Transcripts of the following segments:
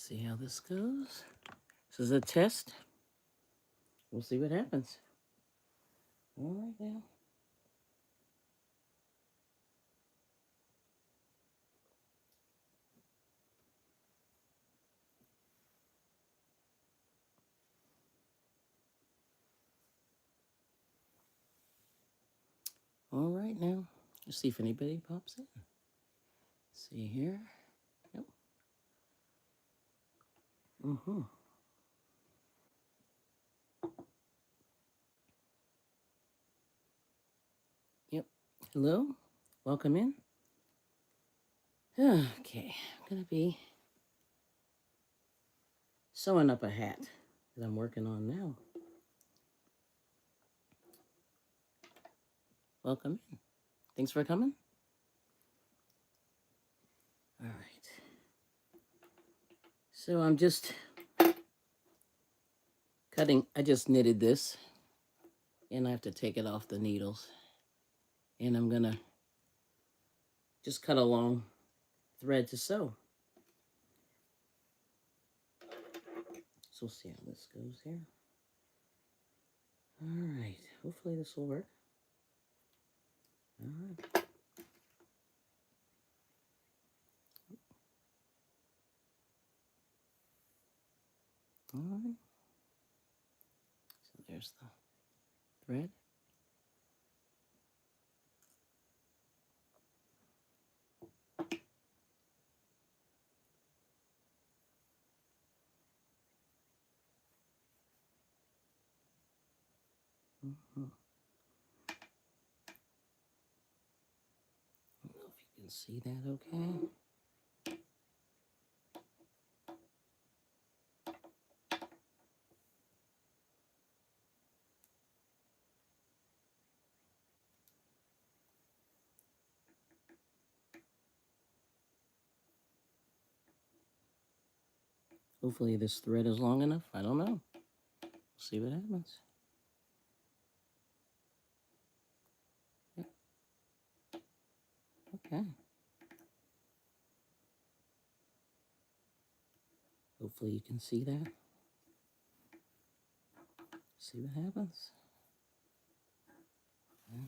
See how this goes. This is a test. We'll see what happens. All right now. All right now. Let's see if anybody pops in. See here. Yep. Mm-hmm. Yep. Hello. Welcome in. Okay. I'm going to be sewing up a hat that I'm working on now. Welcome in. Thanks for coming. All right. So I'm just cutting. I just knitted this, and I have to take it off the needles. And I'm going to just cut a long thread to sew. So we'll see how this goes here. All right. Hopefully this will work. All right. All right. So there's the thread. Mm-hmm. I don't know if you can see that okay. Hopefully this thread is long enough. I don't know. We'll see what happens. Yep. Okay. Hopefully you can see that. See what happens. Okay.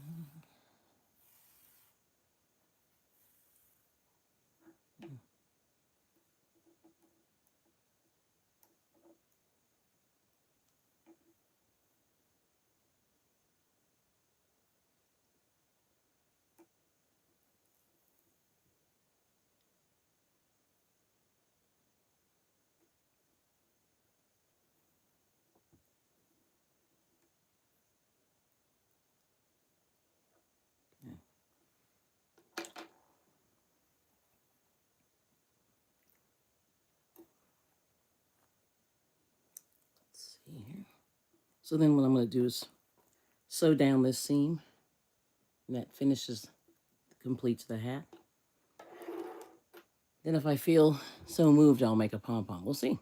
Let's see here. So then what I'm going to do is sew down this seam, and that completes the hat. Then if I feel so moved, I'll make a pom-pom. We'll see. We'll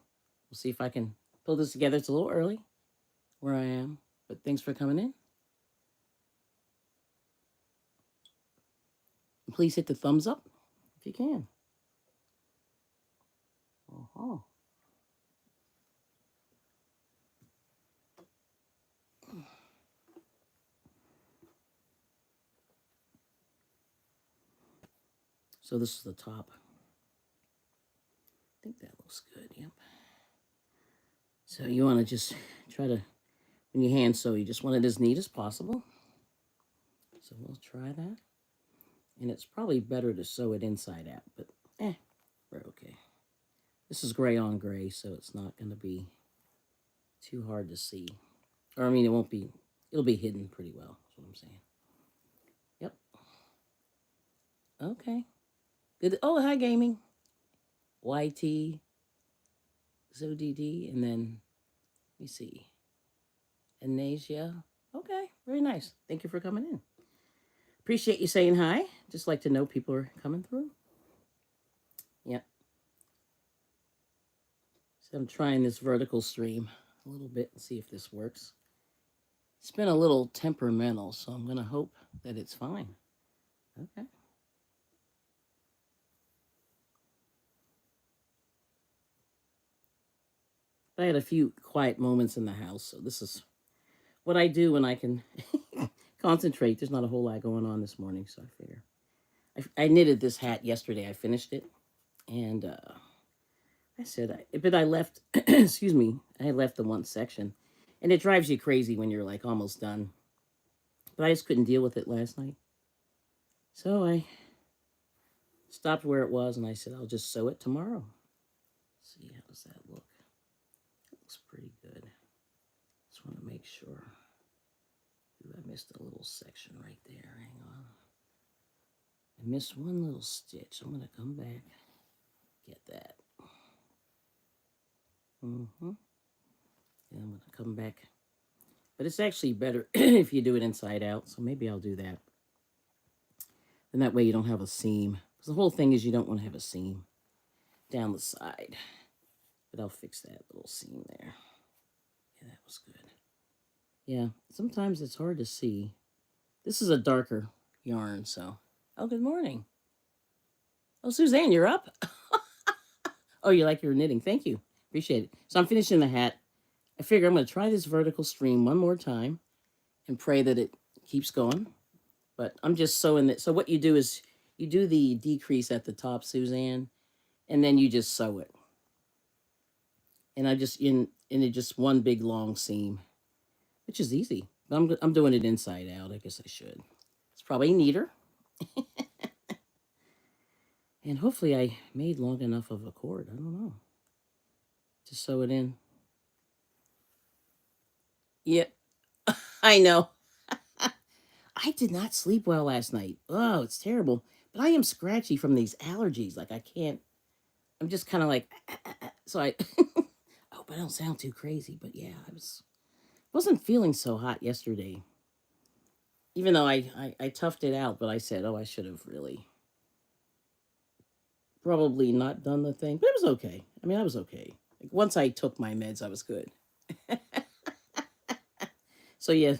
see if I can pull this together. It's a little early where I am, but thanks for coming in. Please hit the thumbs up if you can. Uh-huh. So this is the top. I think that looks good, yep. So you want to just try to, when you hand sew, you just want it as neat as possible. So we'll try that. And it's probably better to sew it inside out, but we're okay. This is gray on gray, so it's not going to be too hard to see. Or, I mean, it'll be hidden pretty well, is what I'm saying. Yep. Okay. Good. Oh, hi, gaming. YT, ZODD, and then, let me see, Anasia. Okay, very nice. Thank you for coming in. Appreciate you saying hi. Just like to know people are coming through. Yep. So I'm trying this vertical stream a little bit and see if this works. It's been a little temperamental, so I'm going to hope that it's fine. Okay. But I had a few quiet moments in the house, so this is what I do when I can concentrate. There's not a whole lot going on this morning, so I figure. I knitted this hat yesterday. I finished it, and I said, but I left, excuse me, I left the one section, and it drives you crazy when you're like almost done. But I just couldn't deal with it last night. So I stopped where it was, and I said, I'll just sew it tomorrow. Let's see, how does that look? It looks pretty good. Just want to make sure. Ooh, I missed a little section right there. Hang on. I missed one little stitch. I'm going to come back, get that. Mm-hmm. And I'm going to come back. But it's actually better if you do it inside out, so maybe I'll do that. And that way you don't have a seam. Because the whole thing is you don't want to have a seam down the side. But I'll fix that little seam there. Yeah, that was good. Yeah, sometimes it's hard to see. This is a darker yarn, so. Oh, good morning. Oh, Suzanne, you're up? Oh, you like your knitting. Thank you. Appreciate it. So I'm finishing the hat. I figure I'm going to try this vertical stream one more time and pray that it keeps going. But I'm just sewing it. So what you do is you do the decrease at the top, Suzanne, and then you just sew it. And I just in it just one big long seam, which is easy. I'm doing it inside out. I guess I should. It's probably neater. And hopefully I made long enough of a cord. I don't know. To sew it in. Yeah, I know. I did not sleep well last night. Oh, it's terrible. But I am scratchy from these allergies. Like I can't. I'm just kind of like. So I. I hope I don't sound too crazy. But yeah, wasn't feeling so hot yesterday. Even though I toughed it out, but I said, oh, I should have really probably not done the thing. But it was okay. I mean, I was okay. Like once I took my meds, I was good. So yeah,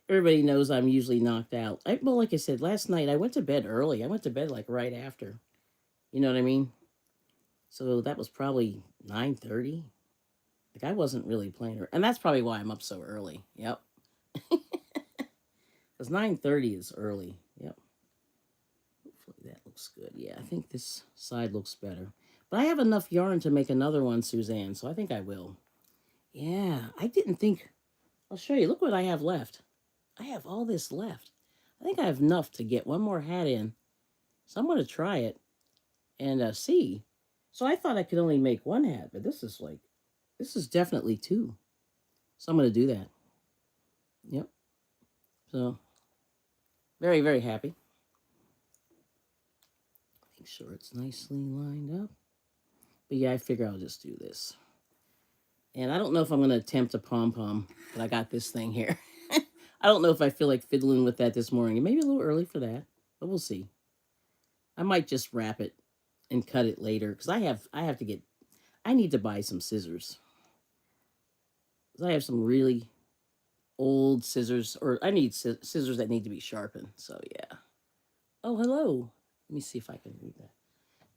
everybody knows I'm usually knocked out. Well, like I said, last night I went to bed early. I went to bed like right after. You know what I mean? So that was probably 9:30. Like I wasn't really playing her. And that's probably why I'm up so early. Yep. Because 9:30 is early. Yep. Hopefully that looks good. Yeah, I think this side looks better. But I have enough yarn to make another one, Suzanne, so I think I will. Yeah, I didn't think... I'll show you. Look what I have left. I have all this left. I think I have enough to get one more hat in. So I'm going to try it and see. So I thought I could only make one hat, but this is definitely two. So I'm going to do that. Yep. So, very, very happy. Make sure it's nicely lined up. But yeah, I figure I'll just do this. And I don't know if I'm going to attempt a Pom Pom, but I got this thing here. I don't know if I feel like fiddling with that this morning. It may be a little early for that, but we'll see. I might just wrap it and cut it later because I need to buy some scissors. I have some really old scissors, or I need scissors that need to be sharpened. So yeah. Oh, hello. Let me see if I can read that.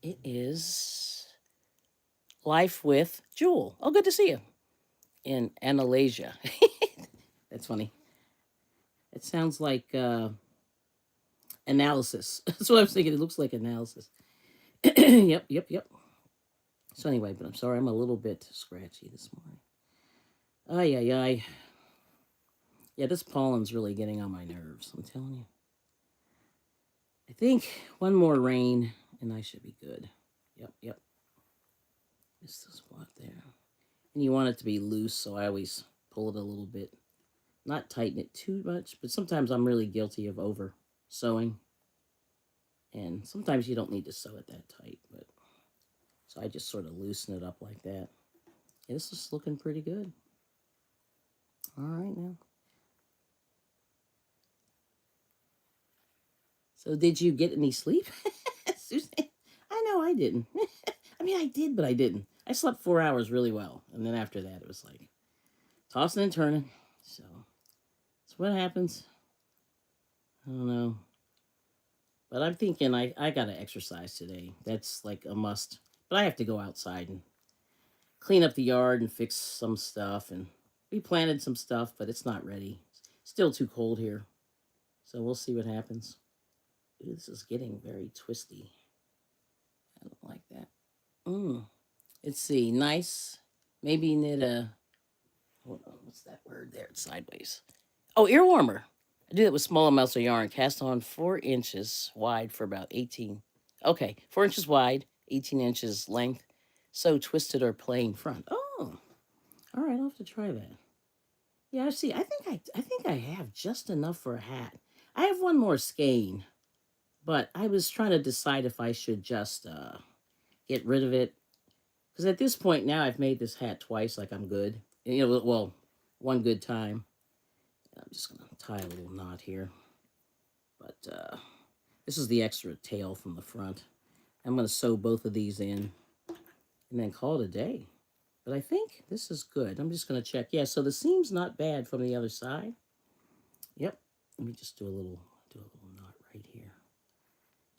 It is Life with Jewel. Oh, good to see you. In Analasia. That's funny. It sounds like analysis. That's what I was thinking. It looks like analysis. Yep. So anyway, but I'm sorry, I'm a little bit scratchy this morning. Ay, ay, ay. Yeah, this pollen's really getting on my nerves, I'm telling you. I think one more rain and I should be good. Yep. This is what there. And you want it to be loose, so I always pull it a little bit. Not tighten it too much, but sometimes I'm really guilty of over sewing. And sometimes you don't need to sew it that tight, but so I just sort of loosen it up like that. Yeah, this is looking pretty good. All right now. So did you get any sleep? Susan? I know I didn't. I mean, I did, but I didn't. I slept 4 hours really well. And then after that, it was like tossing and turning. So that's what happens. I don't know. But I'm thinking I got to exercise today. That's like a must. But I have to go outside and clean up the yard and fix some stuff. And we planted some stuff, but it's not ready. Still too cold here. So we'll see what happens. Ooh, this is getting very twisty. I don't like that. Let's see. Nice. Maybe knit a... Hold on. What's that word there? It's sideways. Oh, ear warmer. I do that with small amounts of yarn. Cast on 4 inches wide for about 18. Okay, 4 inches wide, 18 inches length. Sew twisted or plain front. Oh, all right. I'll have to try that. Yeah, see. I think I have just enough for a hat. I have one more skein, but I was trying to decide if I should just get rid of it, because at this point now I've made this hat twice. Like I'm good. You know, well, one good time. I'm just gonna tie a little knot here. But this is the extra tail from the front. I'm gonna sew both of these in and then call it a day. But I think this is good. I'm just gonna check. Yeah, so the seam's not bad from the other side. Yep. Let me just do a little knot right here,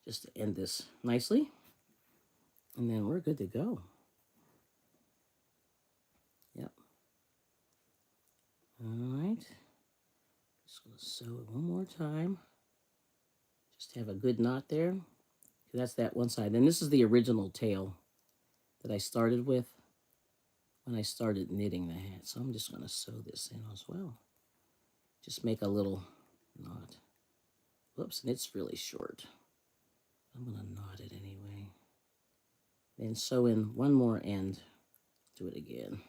just to end this nicely. And then we're good to go. Yep. All right. Just gonna sew it one more time. Just have a good knot there. That's that one side. And this is the original tail that I started with when I started knitting the hat. So I'm just gonna sew this in as well. Just make a little knot. Whoops, and it's really short. I'm gonna knot it anyway. Then sew in one more end. Do it again.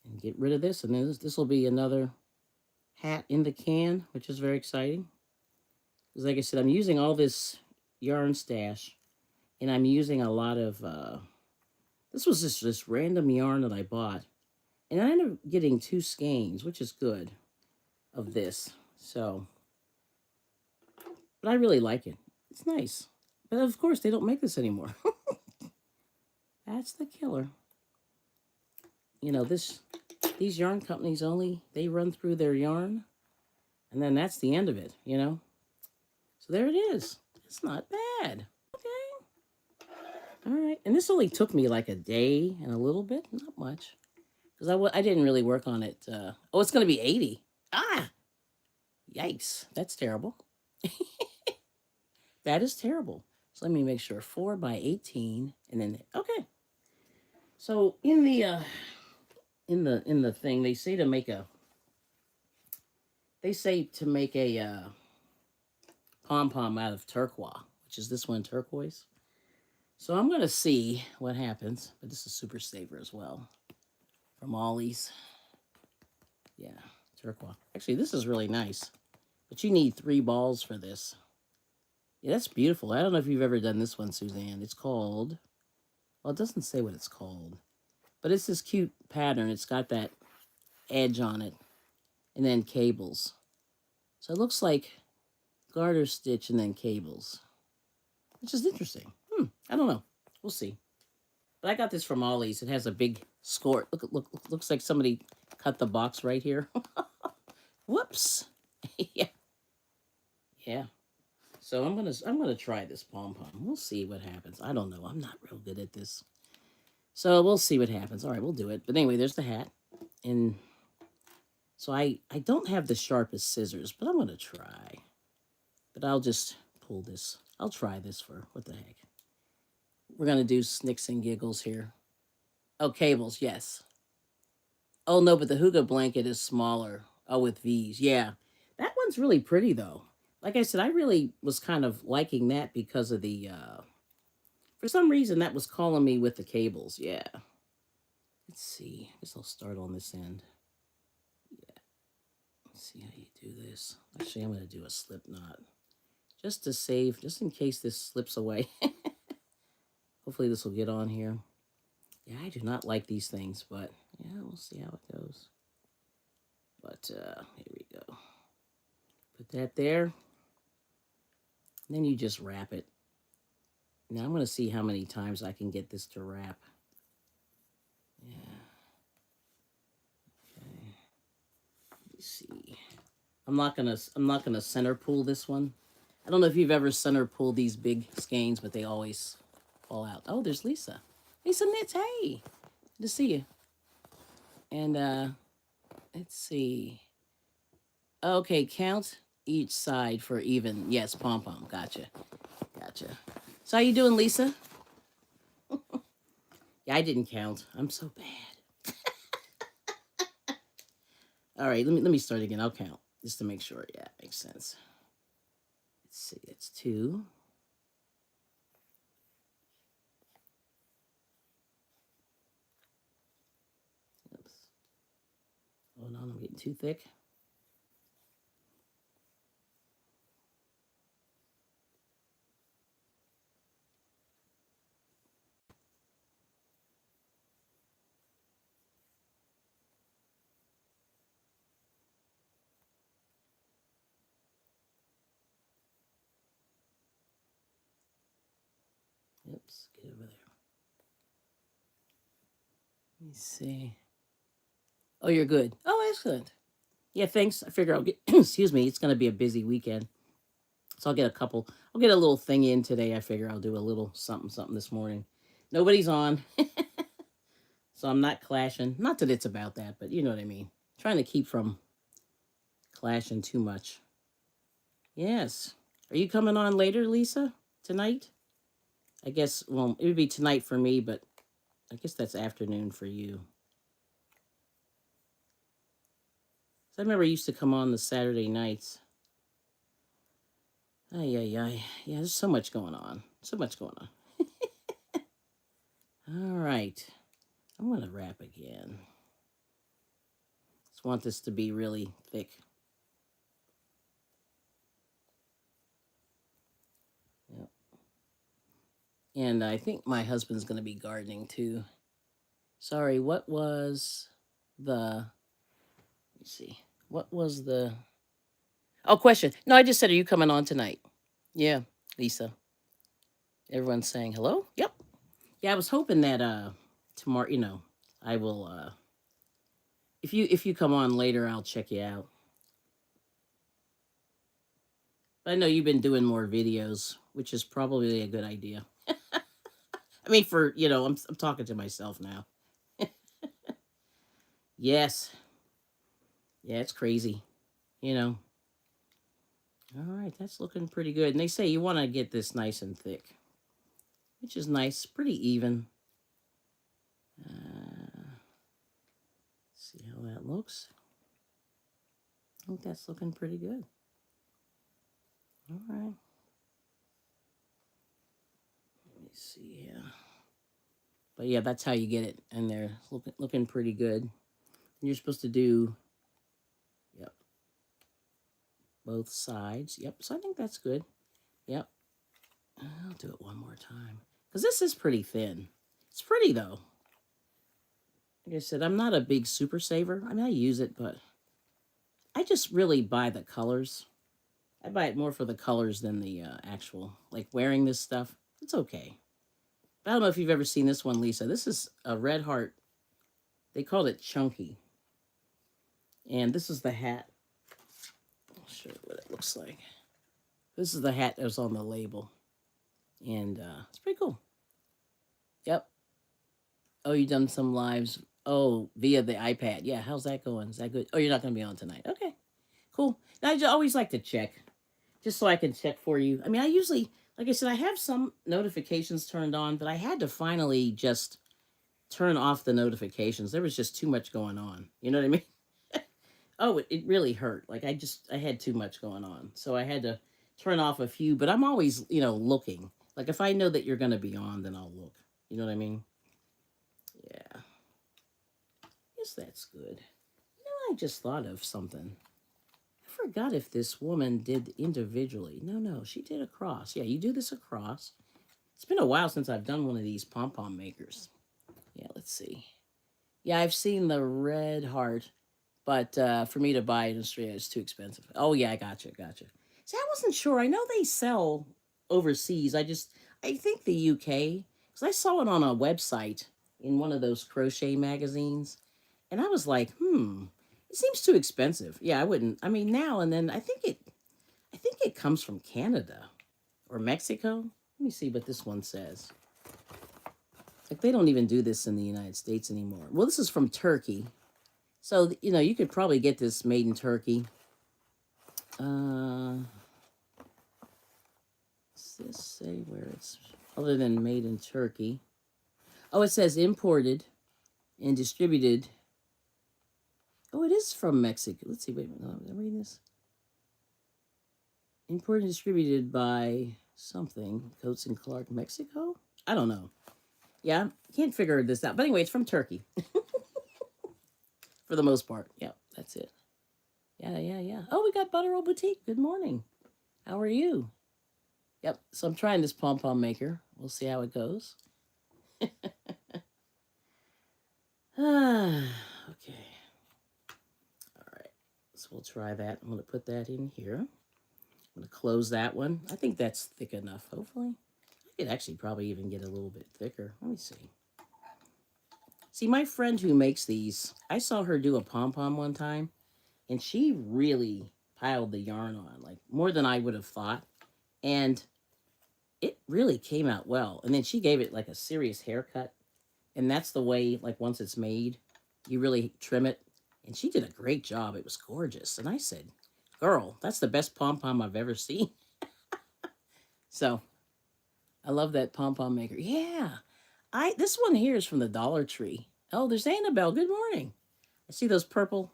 And get rid of this. And then this will be another hat in the can, which is very exciting. Because like I said, I'm using all this yarn stash. And I'm using a lot of... this was just this random yarn that I bought. And I ended up getting 2 skeins, which is good, of this. So... But I really like it. It's nice. But of course, they don't make this anymore. That's the killer. You know, these yarn companies they run through their yarn. And then that's the end of it, you know. So there it is. It's not bad. Okay. All right. And this only took me like a day and a little bit. Not much. Because I didn't really work on it. Oh, it's going to be 80. Ah! Yikes. That's terrible. That is terrible. So let me make sure 4 by 18, and then okay. So in the thing they say to make a pom pom out of turquoise, which is this one turquoise. So I'm gonna see what happens. But this is super saver as well from Ollie's. Yeah, turquoise. Actually, this is really nice, but you need 3 balls for this. Yeah, that's beautiful. I don't know if you've ever done this one, Suzanne. It's called, well, it doesn't say what it's called, but it's this cute pattern. It's got that edge on it, and then cables. So it looks like garter stitch and then cables, which is interesting. I don't know. We'll see. But I got this from Ollie's. It has a big score. Look, looks like somebody cut the box right here. Whoops. Yeah. Yeah. So I'm gonna try this pom pom. We'll see what happens. I don't know. I'm not real good at this. So we'll see what happens. All right, we'll do it. But anyway, there's the hat. And so I don't have the sharpest scissors, but I'm gonna try. But I'll just pull this. I'll try this for what the heck. We're gonna do snicks and giggles here. Oh, cables, yes. Oh no, but the hygge blanket is smaller. Oh, with V's. Yeah. That one's really pretty though. Like I said, I really was kind of liking that because of the, for some reason, that was calling me with the cables. Yeah. Let's see. I guess I'll start on this end. Yeah. Let's see how you do this. Actually, I'm going to do a slip knot. Just to save, just in case this slips away. Hopefully this will get on here. Yeah, I do not like these things, but yeah, we'll see how it goes. But here we go. Put that there. And then you just wrap it. Now I'm going to see how many times I can get this to wrap. Yeah. Okay. Let me see. I'm not gonna center pull this one. I don't know if you've ever center pulled these big skeins, but they always fall out. Oh, there's Lisa. Lisa knits. Hey, to see you. And let's see. Okay, count each side for even. Yes, Pom Pom. Gotcha. Gotcha. So how you doing, Lisa? Yeah, I didn't count. I'm so bad. All right, let me start again. I'll count just to make sure. Yeah, makes sense. Let's see. It's 2. Oops. Hold on, I'm getting too thick. Oops, get over there. Let me see. Oh, you're good. Oh, excellent. Yeah, thanks. I figure I'll get, excuse me, it's going to be a busy weekend. So I'll get a little thing in today. I figure I'll do a little something this morning. Nobody's on. So I'm not clashing. Not that it's about that, but you know what I mean. Trying to keep from clashing too much. Yes. Are you coming on later, Lisa? Tonight? I guess, well, it would be tonight for me, but I guess that's afternoon for you. So I remember I used to come on the Saturday nights. Ay, ay, ay. Yeah, there's so much going on. So much going on. All right. I'm going to wrap again. Just want this to be really thick. Yep. And I think my husband's going to be gardening too. Sorry, what was the... Let me see. What was the... Oh, question. No, I just said, are you coming on tonight? Yeah, Lisa. Everyone's saying hello? Yep. Yeah, I was hoping that tomorrow, I will if you come on later, I'll check you out. But I know you've been doing more videos, which is probably a good idea. I mean, for, I'm talking to myself now. Yes. Yeah, it's crazy. All right, that's looking pretty good. And they say you want to get this nice and thick, which is nice, pretty even. See how that looks. I think that's looking pretty good. All right. Let me see here. But yeah, that's how you get it in there. Looking pretty good. And you're supposed to do, yep, both sides. Yep, so I think that's good. Yep. I'll do it one more time. Because this is pretty thin. It's pretty, though. Like I said, I'm not a big super saver. I mean, I use it, but I just really buy the colors. I buy it more for the colors than the actual, like wearing this stuff. It's okay. But I don't know if you've ever seen this one, Lisa. This is a red heart. They called it Chunky. And this is the hat. I'll show you what it looks like. This is the hat that was on the label. And it's pretty cool. Yep. Oh, you done some lives. Oh, via the iPad. Yeah, how's that going? Is that good? Oh, you're not going to be on tonight. Okay, cool. I always like to check, just so I can check for you. I mean, I usually, like I said, I have some notifications turned on, but I had to finally just turn off the notifications. There was just too much going on. You know what I mean? Oh, it really hurt. Like I had too much going on. So I had to turn off a few, but I'm always, looking. Like if I know that you're going to be on, then I'll look. You know what I mean? Yeah. Guess that's good. I just thought of something. I forgot if this woman did individually. No, she did across. Yeah, you do this across. It's been a while since I've done one of these Pom Pom makers. Yeah, let's see. Yeah, I've seen the red heart, but for me to buy it in Australia, it's too expensive. Oh, yeah, gotcha. See, I wasn't sure. I know they sell overseas. I think the UK, because I saw it on a website in one of those crochet magazines. And I was like, it seems too expensive. Yeah, I wouldn't. I mean, now and then, I think it comes from Canada or Mexico. Let me see what this one says. Like, they don't even do this in the United States anymore. Well, this is from Turkey. So, you know, you could probably get this made in Turkey. Does this say where it's other than made in Turkey? Oh, it says imported and distributed. Oh, it is from Mexico. Let's see. Wait a minute. No, am I reading this? Imported and distributed by something. Coates and Clark, Mexico? I don't know. Yeah, can't figure this out. But anyway, it's from Turkey. For the most part. Yep, that's it. Yeah. Oh, we got Butterroll Boutique. Good morning. How are you? Yep, so I'm trying this Pom Pom maker. We'll see how it goes. Okay. All right. So we'll try that. I'm going to put that in here. I'm going to close that one. I think that's thick enough, hopefully. I could actually probably even get a little bit thicker. Let me see. See, my friend who makes these, I saw her do a Pom Pom one time, and she really piled the yarn on, like more than I would have thought. And it really came out well. And then she gave it like a serious haircut. And that's the way, like, once it's made, you really trim it. And she did a great job. It was gorgeous. And I said, girl, that's the best Pom Pom I've ever seen. So, I love that Pom Pom maker. Yeah. This one here is from the Dollar Tree. Oh, there's Annabelle. Good morning. I see those purple.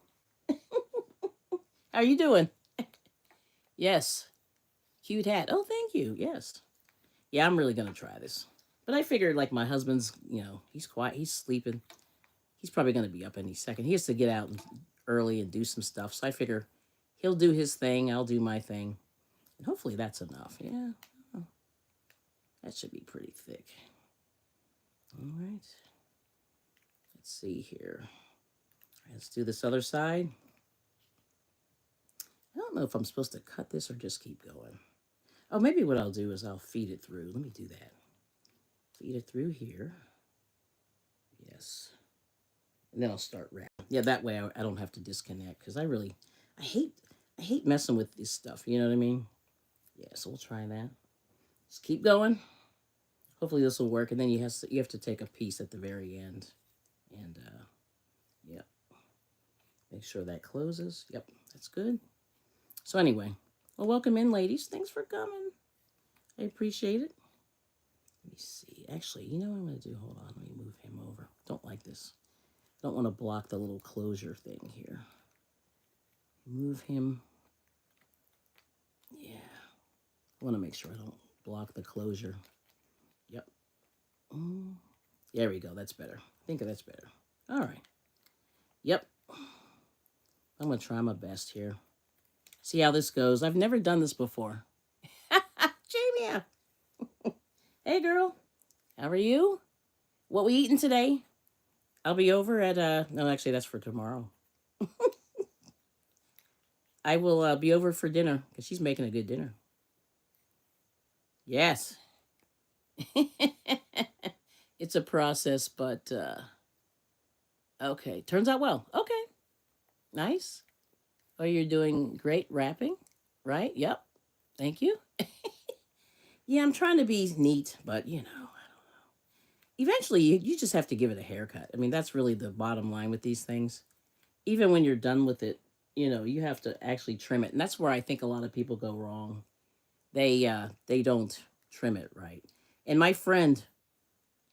How are you doing? Yes. Cute hat. Oh, thank you. Yes. Yeah, I'm really going to try this. But I figured, like, my husband's, you know, he's quiet. He's sleeping. He's probably going to be up any second. He has to get out early and do some stuff. So I figure he'll do his thing. I'll do my thing. And hopefully that's enough. Yeah. Oh, that should be pretty thick. All right. Let's see here. Let's do this other side. I don't know if I'm supposed to cut this or just keep going. Oh, maybe what I'll do is I'll feed it through. Let me do that. Feed it through here. Yes. And then I'll start wrapping. Yeah, that way I don't have to disconnect, because I hate messing with this stuff. You know what I mean? Yeah, so we'll try that. Just keep going. Hopefully this will work. And then you have to take a piece at the very end. And, yeah. Make sure that closes. Yep, that's good. So anyway, well, welcome in, ladies. Thanks for coming. I appreciate it. Let me see. Actually, you know what I'm going to do? Hold on. Let me move him over. Don't like this. Don't want to block the little closure thing here. Move him. Yeah. I want to make sure I don't block the closure. Yep. There we go. That's better. I think that's better. All right. Yep. I'm going to try my best here. See how this goes. I've never done this before. Jamie. Hey, girl. How are you? What we eating today? I'll be over at, no, actually, that's for tomorrow. I will be over for dinner, because she's making a good dinner. Yes. It's a process, but, okay. Turns out well. Okay. Nice. Oh, you're doing great wrapping, right? Yep. Thank you. Yeah, I'm trying to be neat, but, you know, I don't know. Eventually, you just have to give it a haircut. I mean, that's really the bottom line with these things. Even when you're done with it, you know, you have to actually trim it. And that's where I think a lot of people go wrong. They don't trim it right. And my friend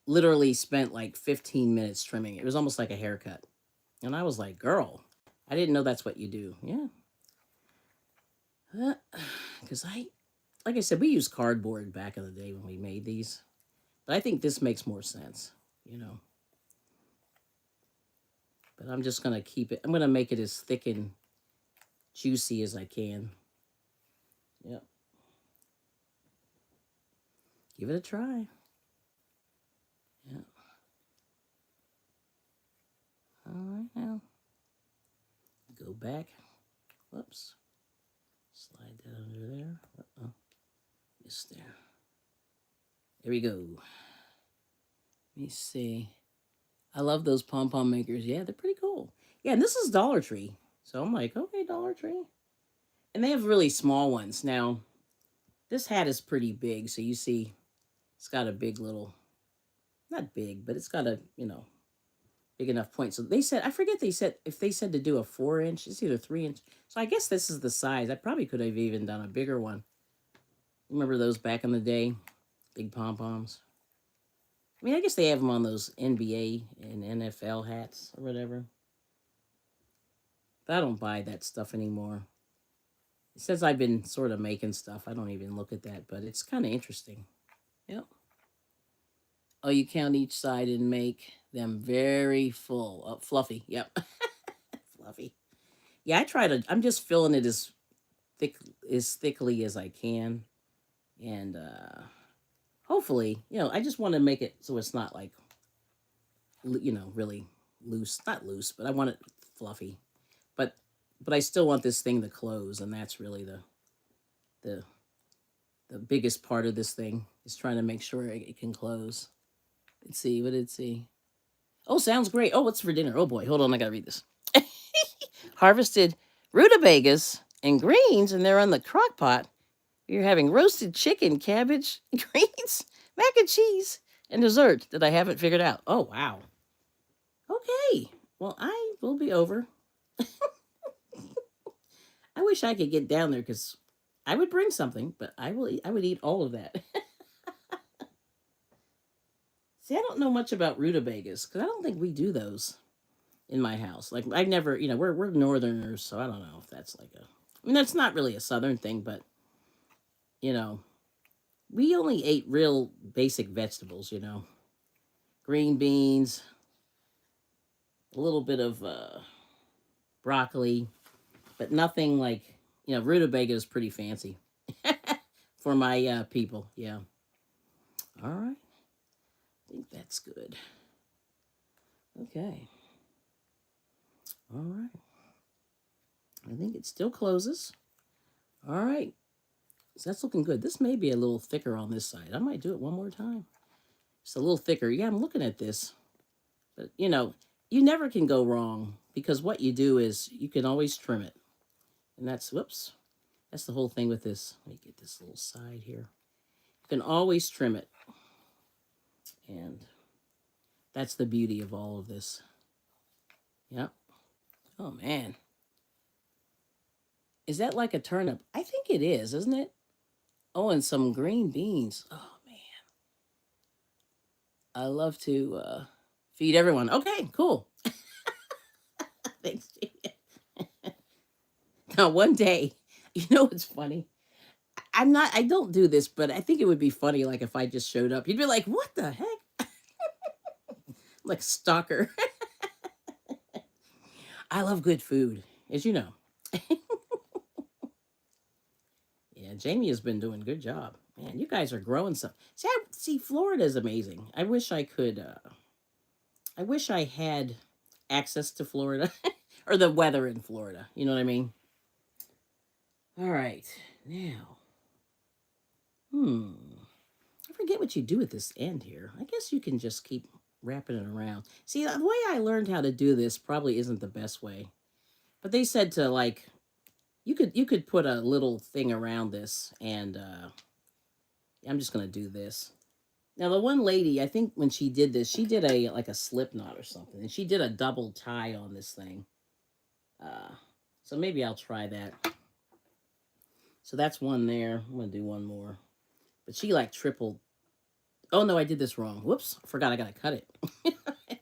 literally spent like 15 minutes trimming it. It was almost like a haircut. And I was like, girl, I didn't know that's what you do. Yeah. Because like I said, we used cardboard back in the day when we made these. But I think this makes more sense, you know. But I'm just going to keep it. I'm going to make it as thick and juicy as I can. Yep. Give it a try. Yeah. All right, now. Go back. Whoops. Slide that under there. Uh-oh. Missed there. There we go. Let me see. I love those Pom Pom makers. Yeah, they're pretty cool. Yeah, and this is Dollar Tree. So I'm like, okay, Dollar Tree. And they have really small ones. Now, this hat is pretty big. So you see, it's got a big little, not big, but it's got a, big enough point. So they said, I forget they said, if they said to do a 4-inch, it's either 3-inch. So I guess this is the size. I probably could have even done a bigger one. Remember those back in the day? Big Pom Poms. I mean, I guess they have them on those NBA and NFL hats or whatever. But I don't buy that stuff anymore. Since I've been sort of making stuff, I don't even look at that, but it's kind of interesting. Yep. Oh, you count each side and make them very full. Oh, fluffy. Yep. Fluffy. Yeah, I try to, I'm just filling it as thickly as I can. And hopefully, I just want to make it so it's not like, really loose. Not loose, but I want it fluffy. But I still want this thing to close, and that's really the the biggest part of this thing is trying to make sure it can close. Let's see, what did it see? Oh, sounds great. Oh, what's for dinner? Oh boy, hold on, I gotta read this. Harvested rutabagas and greens, and they're on the crock pot. You're having roasted chicken, cabbage, greens, mac and cheese, and dessert that I haven't figured out. Oh, wow. Okay. Well, I will be over. I wish I could get down there because I would bring something, but I would eat all of that. See, I don't know much about rutabagas because I don't think we do those in my house. Like I never, we're northerners, so I don't know if that's like a. I mean, that's not really a southern thing, but you know, we only ate real basic vegetables. Green beans, a little bit of broccoli, but nothing like rutabaga is pretty fancy for my people. Yeah. All right. I think that's good. Okay. All right. I think it still closes. All right. So that's looking good. This may be a little thicker on this side. I might do it one more time. Just a little thicker. Yeah, I'm looking at this. But, you never can go wrong because what you do is you can always trim it. And that's, whoops, that's the whole thing with this. Let me get this little side here. You can always trim it. And that's the beauty of all of this. Yep. Oh, man. Is that like a turnip? I think it is, isn't it? Oh, and some green beans. Oh, man. I love to feed everyone. Okay, cool. Thanks, Jamie. Now, one day, what's funny? I don't do this, but I think it would be funny, like, if I just showed up. You'd be like, what the heck? Like, stalker. I love good food, as you know. Yeah, Jamie has been doing a good job. Man, you guys are growing some. See, Florida is amazing. I wish I could, I wish I had access to Florida or the weather in Florida. You know what I mean? All right, now, I forget what you do at this end here. I guess you can just keep wrapping it around. See, the way I learned how to do this probably isn't the best way, but they said to like, you could put a little thing around this, and I'm just gonna do this. Now, the one lady, I think when she did this, she did like a slip knot or something, and she did a double tie on this thing. Uh, so maybe I'll try that. So that's one there. I'm gonna do one more. But she like tripled. Oh no, I did this wrong. Whoops, I forgot I gotta cut it.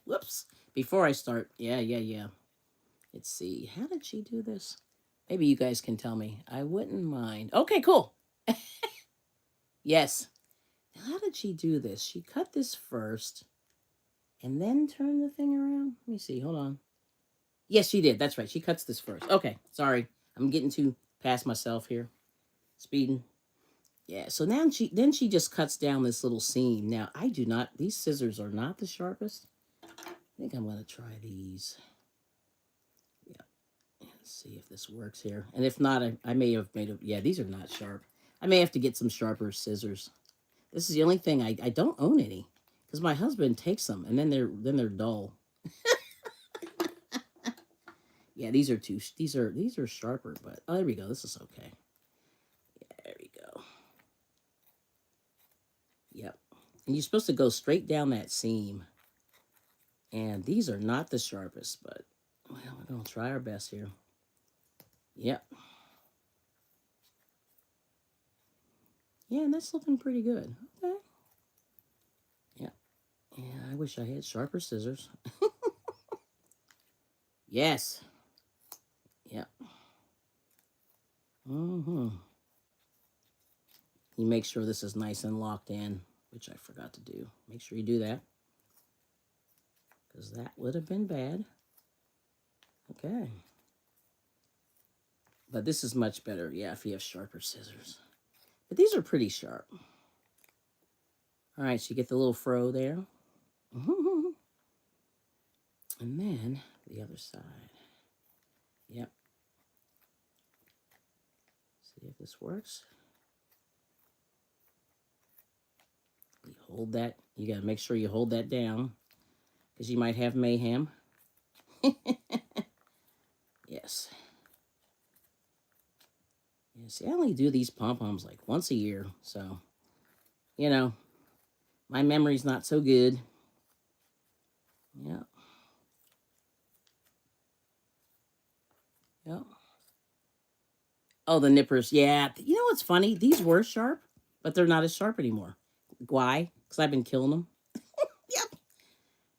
Whoops. Before I start. Yeah. Let's see. How did she do this? Maybe you guys can tell me. I wouldn't mind. Okay, cool. Yes. Now, how did she do this? She cut this first and then turn the thing around. Let me see. Hold on. Yes, she did. That's right. She cuts this first. Okay. Sorry. I'm getting too past myself here. Speeding. Yeah, so now she just cuts down this little seam. Now, I do not, these scissors are not the sharpest. I think I'm going to try these. Yeah, let's see if this works here. And if not, I may have made yeah, these are not sharp. I may have to get some sharper scissors. This is the only thing, I don't own any. Because my husband takes them, and then they're dull. Yeah, these are sharper, but, oh, there we go. This is okay. There we go. Yep. And you're supposed to go straight down that seam. And these are not the sharpest, but well, we're going to try our best here. Yep. Yeah, and that's looking pretty good. Okay. Yeah. Yeah, I wish I had sharper scissors. Yes. Yep. Mm-hmm. You make sure this is nice and locked in, which I forgot to do. Make sure you do that, because that would have been bad. Okay. But this is much better, yeah, if you have sharper scissors. But these are pretty sharp. All right, so you get the little fro there. And then the other side. Yep. See if this works. You hold that. You got to make sure you hold that down, because you might have mayhem. Yes. Yeah, see, I only do these pom-poms like once a year, so, you know, my memory's not so good. Yep. Yep. Oh, the nippers. Yeah. You know what's funny? These were sharp, but they're not as sharp anymore. Why? Because I've been killing them. Yep.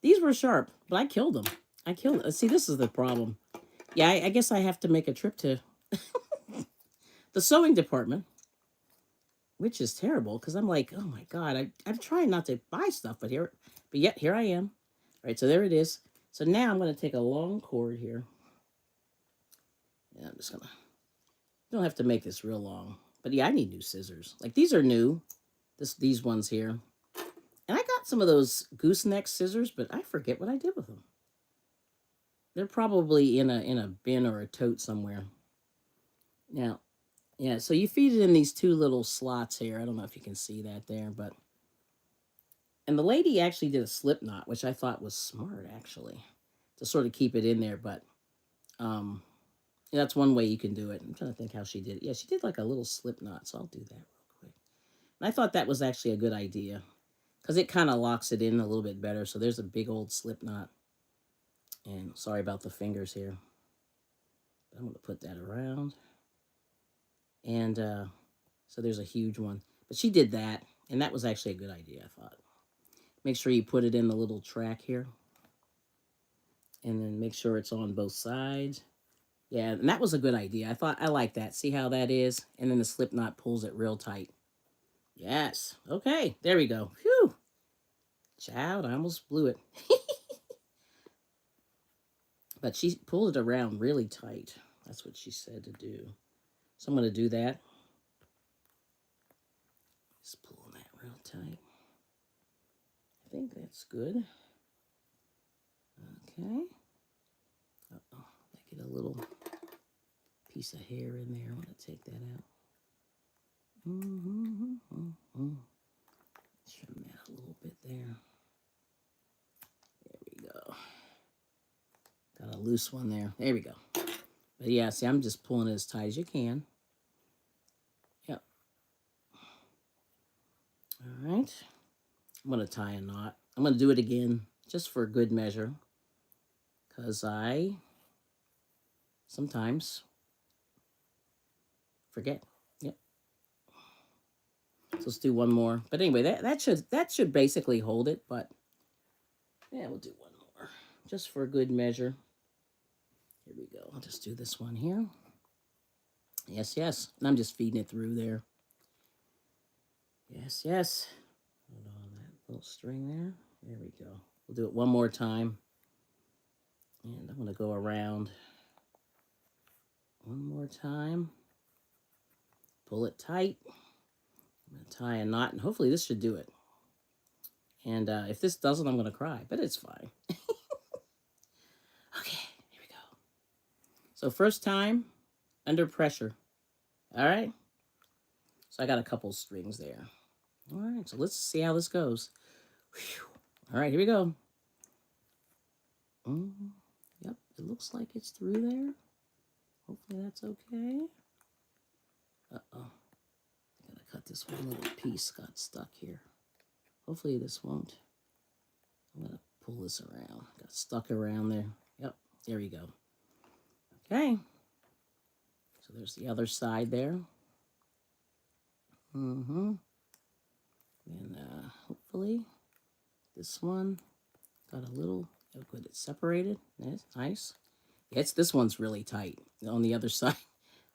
These were sharp, but I killed them. I killed them. See, this is the problem. Yeah, I guess I have to make a trip to the sewing department, which is terrible, because I'm like, oh my God, I'm trying not to buy stuff, but yet here I am. All right, so there it is. So now I'm going to take a long cord here. Yeah, I'm just going to, don't have to make this real long. But yeah, I need new scissors. Like, these are new, these ones here. And I got some of those gooseneck scissors, but I forget what I did with them. They're probably in a bin or a tote somewhere. Now, yeah, so you feed it in these two little slots here. I don't know if you can see that there, but... And the lady actually did a slip knot, which I thought was smart, actually, to sort of keep it in there. But that's one way you can do it. I'm trying to think how she did it. Yeah, she did like a little slip knot, so I'll do that real quick. And I thought that was actually a good idea, because it kind of locks it in a little bit better. So there's a big old slip knot. And sorry about the fingers here. But I'm going to put that around. And so there's a huge one. But she did that, and that was actually a good idea, I thought. Make sure you put it in the little track here. And then make sure it's on both sides. Yeah, and that was a good idea. I like that. See how that is? And then the slip knot pulls it real tight. Yes. Okay, there we go. Phew. Child, I almost blew it. But she pulled it around really tight. That's what she said to do. So I'm going to do that. Just pulling that real tight. I think that's good. Okay. Uh-oh. I get a little piece of hair in there. I want to take that out. Trim that a little bit there. There we go. Got a loose one there. There we go. But yeah, see, I'm just pulling it as tight as you can. Yep. All right. I'm going to tie a knot. I'm going to do it again just for good measure, because I sometimes forget. Yep. So let's do one more. But anyway, that should basically hold it. But yeah, we'll do one more just for good measure. Here we go. I'll just do this one here. Yes, yes. And I'm just feeding it through there. Yes, yes. Hold on, that little string there. There we go. We'll do it one more time. And I'm going to go around one more time. Pull it tight. I'm going to tie a knot, and hopefully this should do it. And if this doesn't, I'm going to cry, but it's fine. Okay, here we go. So first time, under pressure. All right. So I got a couple strings there. All right, so let's see how this goes. Whew. All right, here we go. Yep, it looks like it's through there. Hopefully that's okay. Uh-oh. I gotta cut this one little piece, got stuck here. Hopefully this won't. I'm going to pull this around. Got stuck around there. Yep, there we go. Okay. So there's the other side there. And hopefully this one got a little, oh good, it's separated. That's nice. Yeah, this one's really tight on the other side.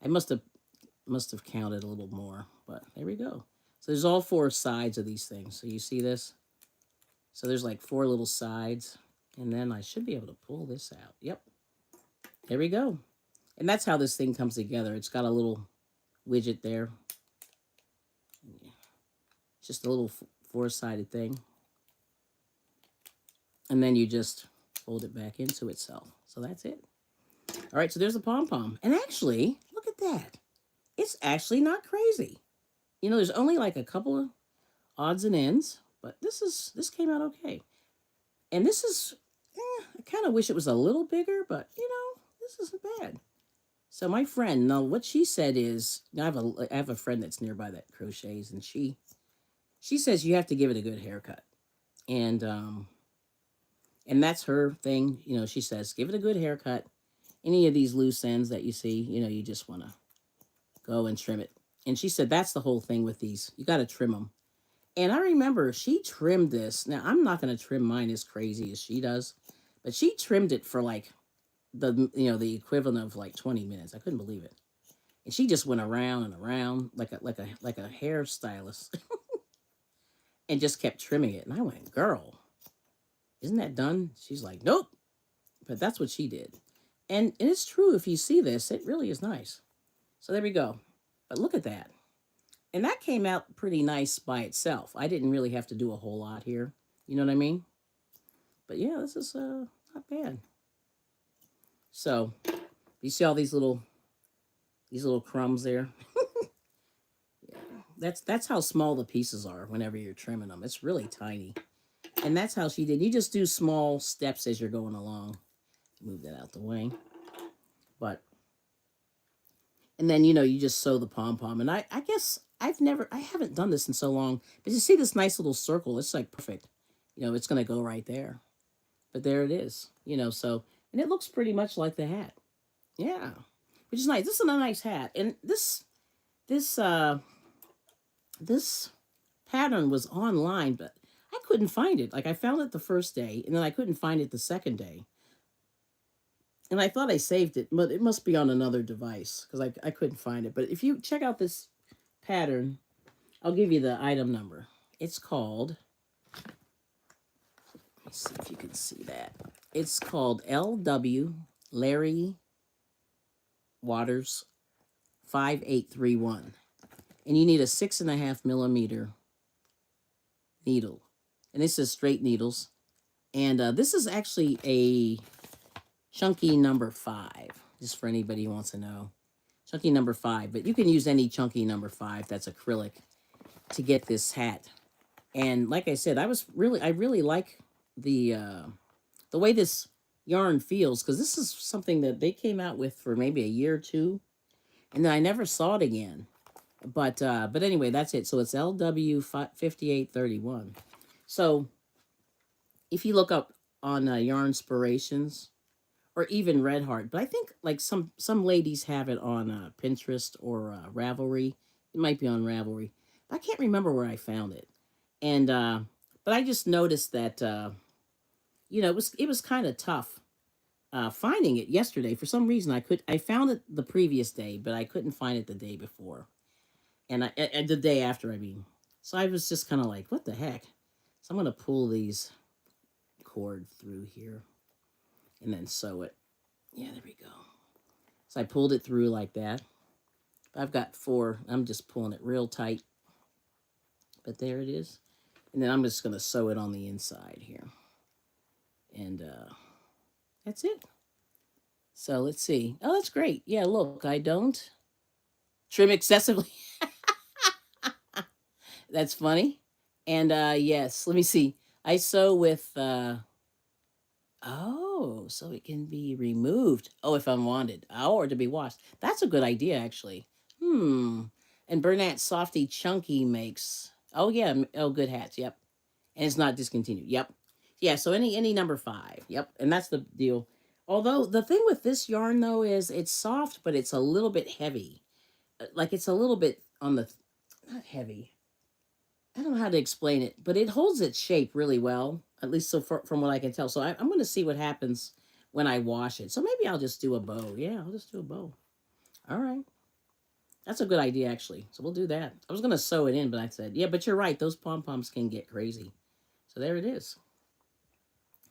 I must have counted a little more, but there we go. So there's all 4 sides of these things. So you see this? So there's like 4 little sides, and then I should be able to pull this out. Yep. There we go. And that's how this thing comes together. It's got a little widget there. It's just a little 4-sided thing. And then you just fold it back into itself. So that's it. All right, so there's the Pom Pom. And actually, look at that. It's actually not crazy. You know, there's only like a couple of odds and ends, but this came out okay. And this is, I kind of wish it was a little bigger, but you know, this isn't bad. So my friend, now what she said is, I have a friend that's nearby that crochets, and she says you have to give it a good haircut, and that's her thing. You know, she says give it a good haircut. Any of these loose ends that you see, you know, you just want to go and trim it. And she said that's the whole thing with these. You got to trim them. And I remember she trimmed this. Now, I'm not going to trim mine as crazy as she does, but she trimmed it for like the equivalent of like 20 minutes. I couldn't believe it. And she just went around and around like a hairstylist and just kept trimming it. And I went, girl, isn't that done? She's like, nope. But that's what she did. And it's true. If you see this, it really is nice. So there we go. But look at that. And that came out pretty nice by itself. I didn't really have to do a whole lot here. You know what I mean? But yeah, this is not bad. So, you see all these little crumbs there? Yeah, that's how small the pieces are whenever you're trimming them. It's really tiny. And that's how she did. You just do small steps as you're going along. Move that out the way. But, and then, you know, you just sew the pom-pom. And I guess I haven't done this in so long. But you see this nice little circle. It's like perfect. You know, it's going to go right there. But there it is. You know, so, and it looks pretty much like the hat. Yeah. Which is nice. This is a nice hat. And this pattern was online, but I couldn't find it. Like, I found it the first day, and then I couldn't find it the second day. And I thought I saved it, but it must be on another device because I couldn't find it. But if you check out this pattern, I'll give you the item number. It's called, let's see if you can see that. It's called LW Larry Waters 5831. And you need a 6.5 millimeter needle. And this is straight needles. And this is actually a chunky number 5, just for anybody who wants to know. Chunky number 5, but you can use any chunky number 5 that's acrylic to get this hat. And like I said, I really like the way this yarn feels, because this is something that they came out with for maybe a year or two, and then I never saw it again. But anyway, that's it. So it's LW 5831. So if you look up on Yarn Inspirations, or even Red Heart, but I think like some ladies have it on Pinterest or Ravelry. It might be on Ravelry. I can't remember where I found it. And but I just noticed that you know, it was kind of tough finding it yesterday. For some reason, I found it the previous day, but I couldn't find it the day before, and the day after. I mean, so I was just kind of like, what the heck? So I'm gonna pull these cord through here, and then sew it. Yeah, there we go. So I pulled it through like that. I've got 4. I'm just pulling it real tight. But there it is. And then I'm just going to sew it on the inside here. And that's it. So let's see. Oh, that's great. Yeah, look, I don't trim excessively. That's funny. And yes, let me see. I sew with... oh, so it can be removed. Oh, if unwanted. Oh, or to be washed. That's a good idea, actually. And Bernat Softy Chunky makes... Oh, yeah. Oh, good hats. Yep. and it's not discontinued. Yep. Yeah, so any number 5. Yep. And that's the deal. Although the thing with this yarn though is it's soft, but it's a little bit heavy. Like it's a little bit on the not heavy. I don't know how to explain it, but it holds its shape really well, at least so from what I can tell. So I'm going to see what happens when I wash it. So maybe I'll just do a bow. Yeah, I'll just do a bow. All right. That's a good idea, actually. So we'll do that. I was going to sew it in, but I said, yeah, but you're right. Those pom-poms can get crazy. So there it is.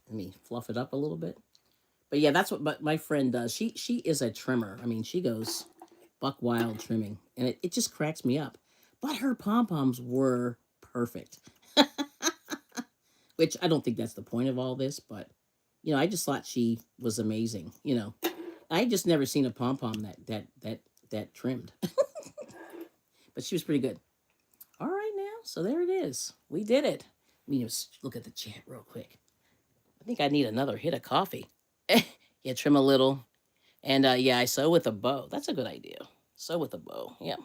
Let me fluff it up a little bit. But yeah, that's what my friend does. She is a trimmer. I mean, she goes buck wild trimming. And it just cracks me up. But her pom-poms were perfect. Which I don't think that's the point of all this, but I just thought she was amazing. I just never seen a pom-pom that trimmed. But she was pretty good. All right now, so there it is. We did it. Let me just look at the chat real quick. I think I need another hit of coffee. Yeah, trim a little. And yeah, I sew with a bow. That's a good idea. Sew with a bow. Yeah.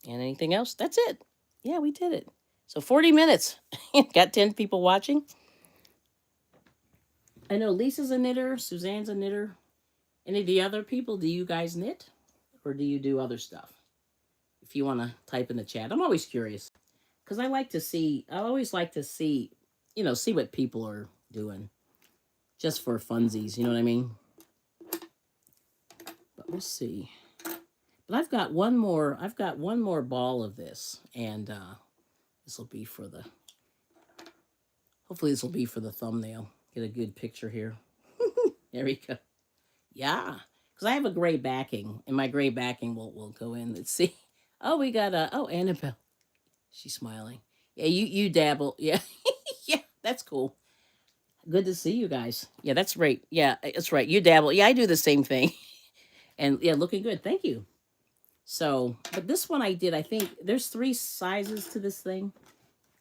And anything else? That's it. Yeah, we did it. So 40 minutes. Got 10 people watching. I know Lisa's a knitter. Suzanne's a knitter. Any of the other people, do you guys knit? Or do you do other stuff? If you want to type in the chat. I'm always curious. Because I always like to see, see what people are doing. Just for funsies, you know what I mean? But we'll see. But I've got one more ball of this. And this will be for the, hopefully this will be for the thumbnail. Get a good picture here. There we go. Yeah. Because I have a gray backing. And my gray backing will go in. Let's see. Oh, we got Annabelle. She's smiling. Yeah, you dabble. Yeah. Yeah, that's cool. Good to see you guys. Yeah, that's right. Yeah, that's right. You dabble. Yeah, I do the same thing. And yeah, looking good. Thank you. So, but this one I think there's 3 sizes to this thing.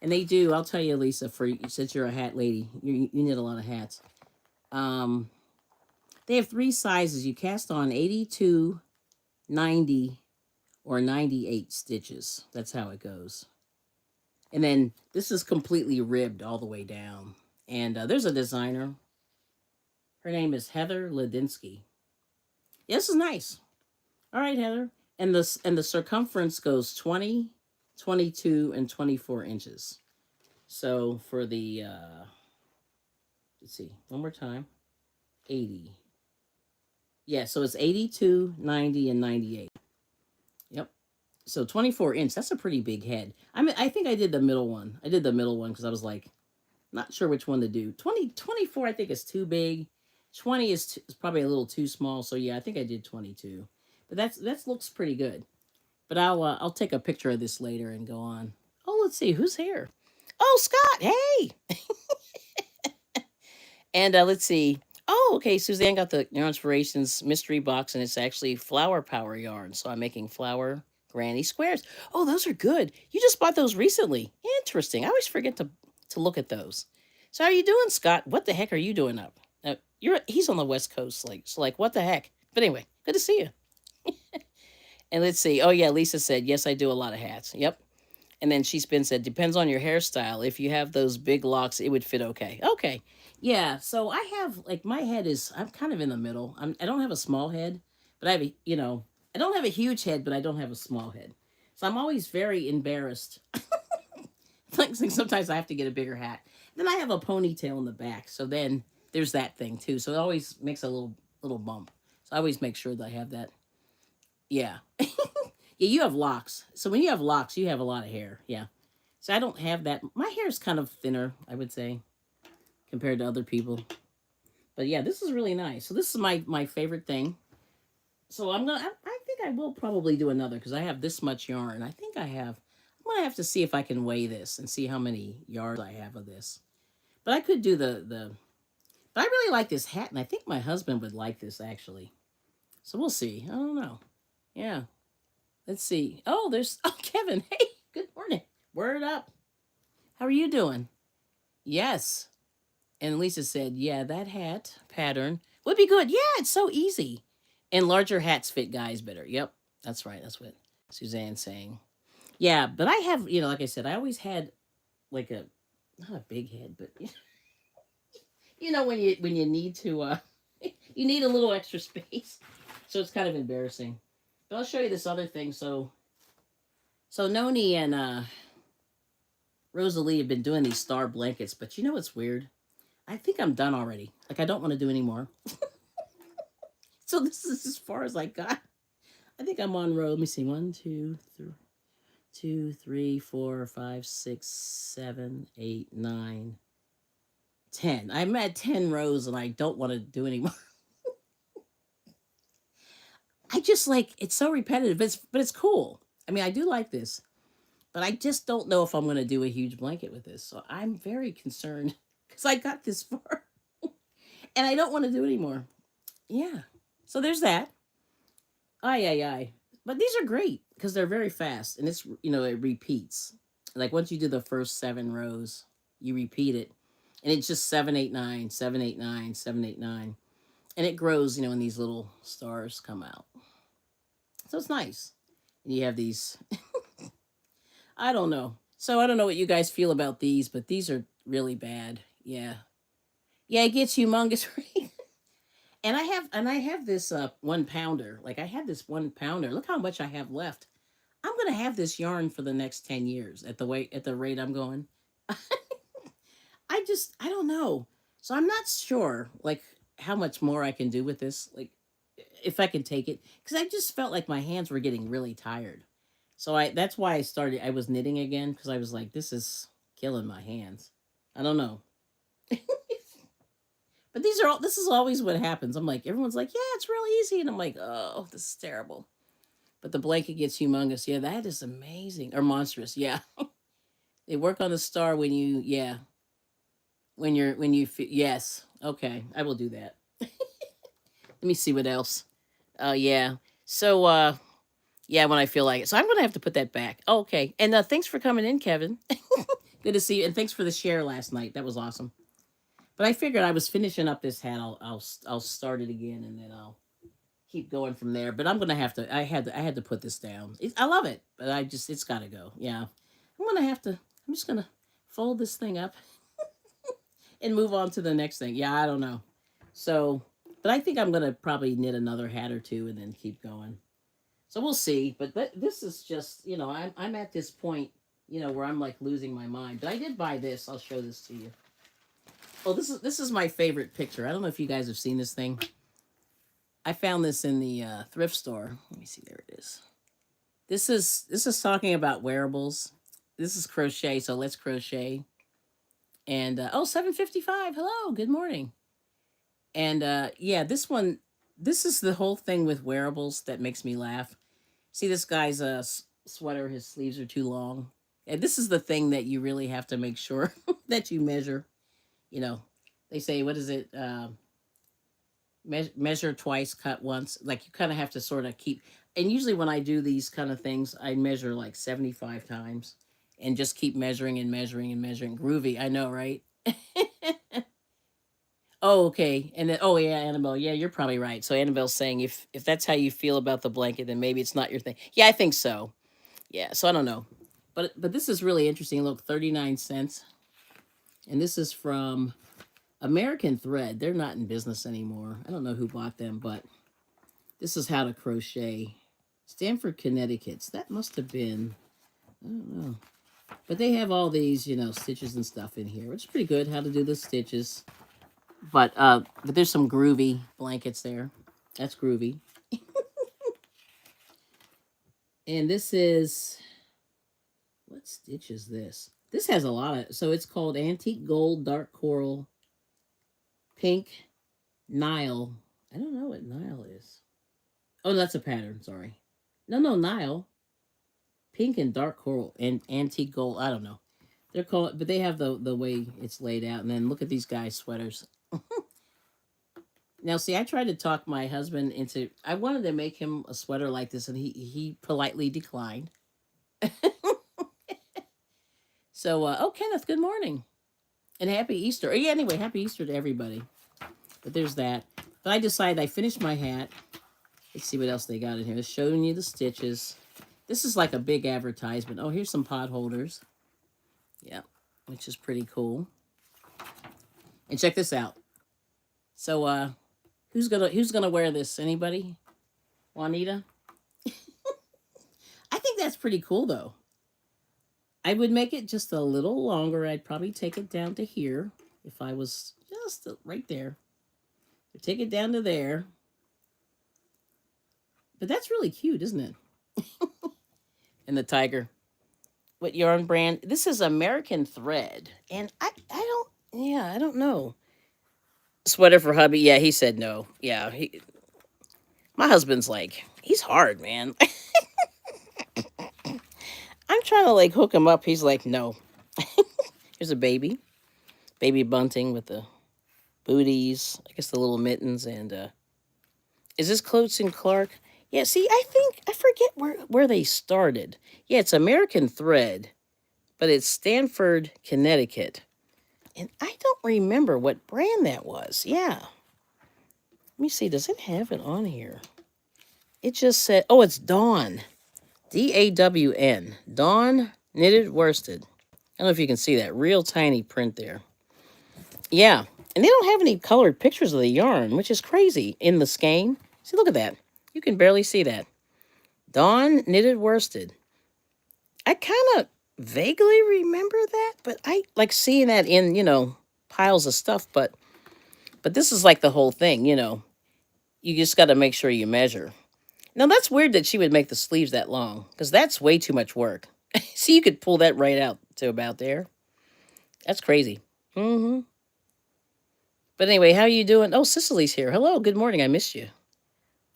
And they do, I'll tell you, Lisa, since you're a hat lady, you knit a lot of hats. They have 3 sizes. You cast on 82, 90, or 98 stitches. That's how it goes. And then this is completely ribbed all the way down. And there's a designer. Her name is Heather Ladinsky. Yeah, this is nice. All right, Heather. And the circumference goes 20, 22, and 24 inches. So for the, let's see, one more time. 80. Yeah, so it's 82, 90, and 98. Yep. So 24 inch, that's a pretty big head. I think I did the middle one. I did the middle one because I was like, not sure which one to do. 24 I think is too big. 20 is probably a little too small. So yeah, I think I did 22. But that looks pretty good. But I'll take a picture of this later and go on. Oh, let's see who's here. Oh, Scott. Hey. And let's see. Oh, okay. Suzanne got the Yarn Inspirations mystery box, and it's actually flower power yarn. So I'm making flower granny squares. Oh, those are good. You just bought those recently. Interesting. I always forget to look at those. So how are you doing, Scott? What the heck are you doing up? He's on the West Coast, like what the heck? But anyway, good to see you. And let's see. Oh yeah, Lisa said yes. I do a lot of hats. Yep. And then she's been said depends on your hairstyle. If you have those big locks, it would fit okay. Okay. Yeah. So I have my head is I'm kind of in the middle. I don't have a small head, but I have I don't have a huge head, but I don't have a small head. So I'm always very embarrassed. Like sometimes I have to get a bigger hat. Then I have a ponytail in the back. So then there's that thing too. So it always makes a little bump. So I always make sure that I have that. Yeah. Yeah, you have locks. So when you have locks, you have a lot of hair. Yeah. So I don't have that. My hair is kind of thinner, I would say, compared to other people. But yeah, this is really nice. So this is my favorite thing. So I think I will probably do another because I have this much yarn. I'm going to have to see if I can weigh this and see how many yards I have of this. But I could do but I really like this hat, and I think my husband would like this, actually. So we'll see. I don't know. Yeah. Let's see. Oh, Kevin. Hey, good morning. Word up. How are you doing? Yes. And Lisa said, yeah, that hat pattern would be good. Yeah, it's so easy. And larger hats fit guys better. Yep. That's right. That's what Suzanne's saying. Yeah, but I have, like I said, I always had like not a big head, but you know when you need to you need a little extra space. So it's kind of embarrassing. But I'll show you this other thing. So Noni and Rosalie have been doing these star blankets, but you know what's weird? I think I'm done already. Like I don't want to do anymore. So this is as far as I got. I think I'm on row. Let me see. 1, 2, 3, 2, 3, 4, 5, 6, 7, 8, 9, 10. I'm at 10 rows and I don't want to do anymore. I just like it's so repetitive. But it's cool. I mean, I do like this, but I just don't know if I'm going to do a huge blanket with this. So I'm very concerned because I got this far and I don't want to do anymore. Yeah. So there's that. Aye, aye, aye. But these are great because they're very fast and it's, it repeats. Like once you do the first 7 rows, you repeat it. And it's just 7, 8, 9, 7, 8, 9, 7, 8, 9. And it grows, and these little stars come out. So it's nice. And you have these, I don't know. So I don't know what you guys feel about these, but these are really bad. Yeah. Yeah, it gets humongous, right? And I have this 1 pounder. Like I had this 1 pounder. Look how much I have left. I'm gonna have this yarn for the next 10 years at the rate I'm going. I don't know. So I'm not sure like how much more I can do with this. Like if I can take it, because I just felt like my hands were getting really tired. So that's why I was knitting again because I was like, this is killing my hands. I don't know. But this is always what happens. I'm like, everyone's like, yeah, it's really easy. And I'm like, oh, this is terrible. But the blanket gets humongous. Yeah, that is amazing. Or monstrous. Yeah. They work on the star yeah. Yes. Okay. I will do that. Let me see what else. Yeah. So, yeah, when I feel like it. So I'm going to have to put that back. Oh, okay. And thanks for coming in, Kevin. Good to see you. And thanks for the share last night. That was awesome. But I figured I was finishing up this hat. I'll start it again and then I'll keep going from there. But I'm gonna have to. I had to put this down. I love it, but it's got to go. Yeah, I'm gonna have to. I'm just gonna fold this thing up and move on to the next thing. Yeah, I don't know. So, but I think I'm gonna probably knit another hat or two and then keep going. So we'll see. But this is just I'm at this point where I'm like losing my mind. But I did buy this. I'll show this to you. Oh, this is my favorite picture. I don't know if you guys have seen this thing. I found this in the thrift store. Let me see. There it is. This is talking about wearables. This is crochet, so let's crochet. And 7:55. Hello, good morning. And yeah, this is the whole thing with wearables that makes me laugh. See this guy's sweater, his sleeves are too long. And this is the thing that you really have to make sure that you measure. You know, they say, what is it? Measure twice, cut once. Like you kind of have to sort of keep. And usually when I do these kind of things, I measure like 75 times and just keep measuring and measuring and measuring. Groovy, I know, right? Oh, okay. And then, oh yeah, Annabelle. Yeah, you're probably right. So Annabelle's saying if that's how you feel about the blanket, then maybe it's not your thing. Yeah, I think so. Yeah. So I don't know, but this is really interesting. Look, 39 cents, and this is from American Thread. They're not in business anymore. I don't know who bought them, but this is how to crochet. Stamford, Connecticut. That must have been, I don't know. But they have all these, stitches and stuff in here. It's pretty good how to do the stitches. But there's some groovy blankets there. That's groovy. And this is, what stitch is this? This has a lot of, so it's called Antique Gold, Dark Coral, Pink, Nile. I don't know what Nile is. Oh, that's a pattern, sorry. No, Nile. Pink and dark coral and antique gold. I don't know. They're called, but they have the way it's laid out. And then look at these guys' sweaters. Now, see, I tried to talk my husband into. I wanted to make him a sweater like this, and he politely declined. So, oh, Kenneth, good morning and happy Easter. Yeah, anyway, happy Easter to everybody. But there's that. But I decided I finished my hat. Let's see what else they got in here. It's showing you the stitches. This is like a big advertisement. Oh, here's some pot holders. Yeah. which is pretty cool. And check this out. So, who's gonna wear this? Anybody? Juanita? I think that's pretty cool, though. I would make it just a little longer. I'd probably take it down to here if I was just right there. I'd take it down to there. But that's really cute, isn't it? And the tiger. What yarn brand? This is American Thread. And I don't know. Sweater for hubby. Yeah, he said no. Yeah, my husband's like, he's hard, man. I'm trying to like hook him up. He's like, no. Here's a baby bunting with the booties, I guess the little mittens, and is this Clothes and Clark? Yeah, see, I forget where they started. Yeah, it's American Thread, but it's Stanford, Connecticut. And I don't remember what brand that was. Yeah. Let me see, does it have it on here? It just said, oh, it's Dawn. DAWN. Dawn Knitted Worsted. I don't know if you can see that real tiny print there. Yeah. And they don't have any colored pictures of the yarn, which is crazy in the skein. See, look at that. You can barely see that. Dawn Knitted Worsted. I kind of vaguely remember that, but I like seeing that in, piles of stuff. But this is like the whole thing, You just got to make sure you measure. Now, that's weird that she would make the sleeves that long, because that's way too much work. See, you could pull that right out to about there. That's crazy. Mm-hmm. But anyway, how are you doing? Oh, Cicely's here. Hello, good morning. I missed you.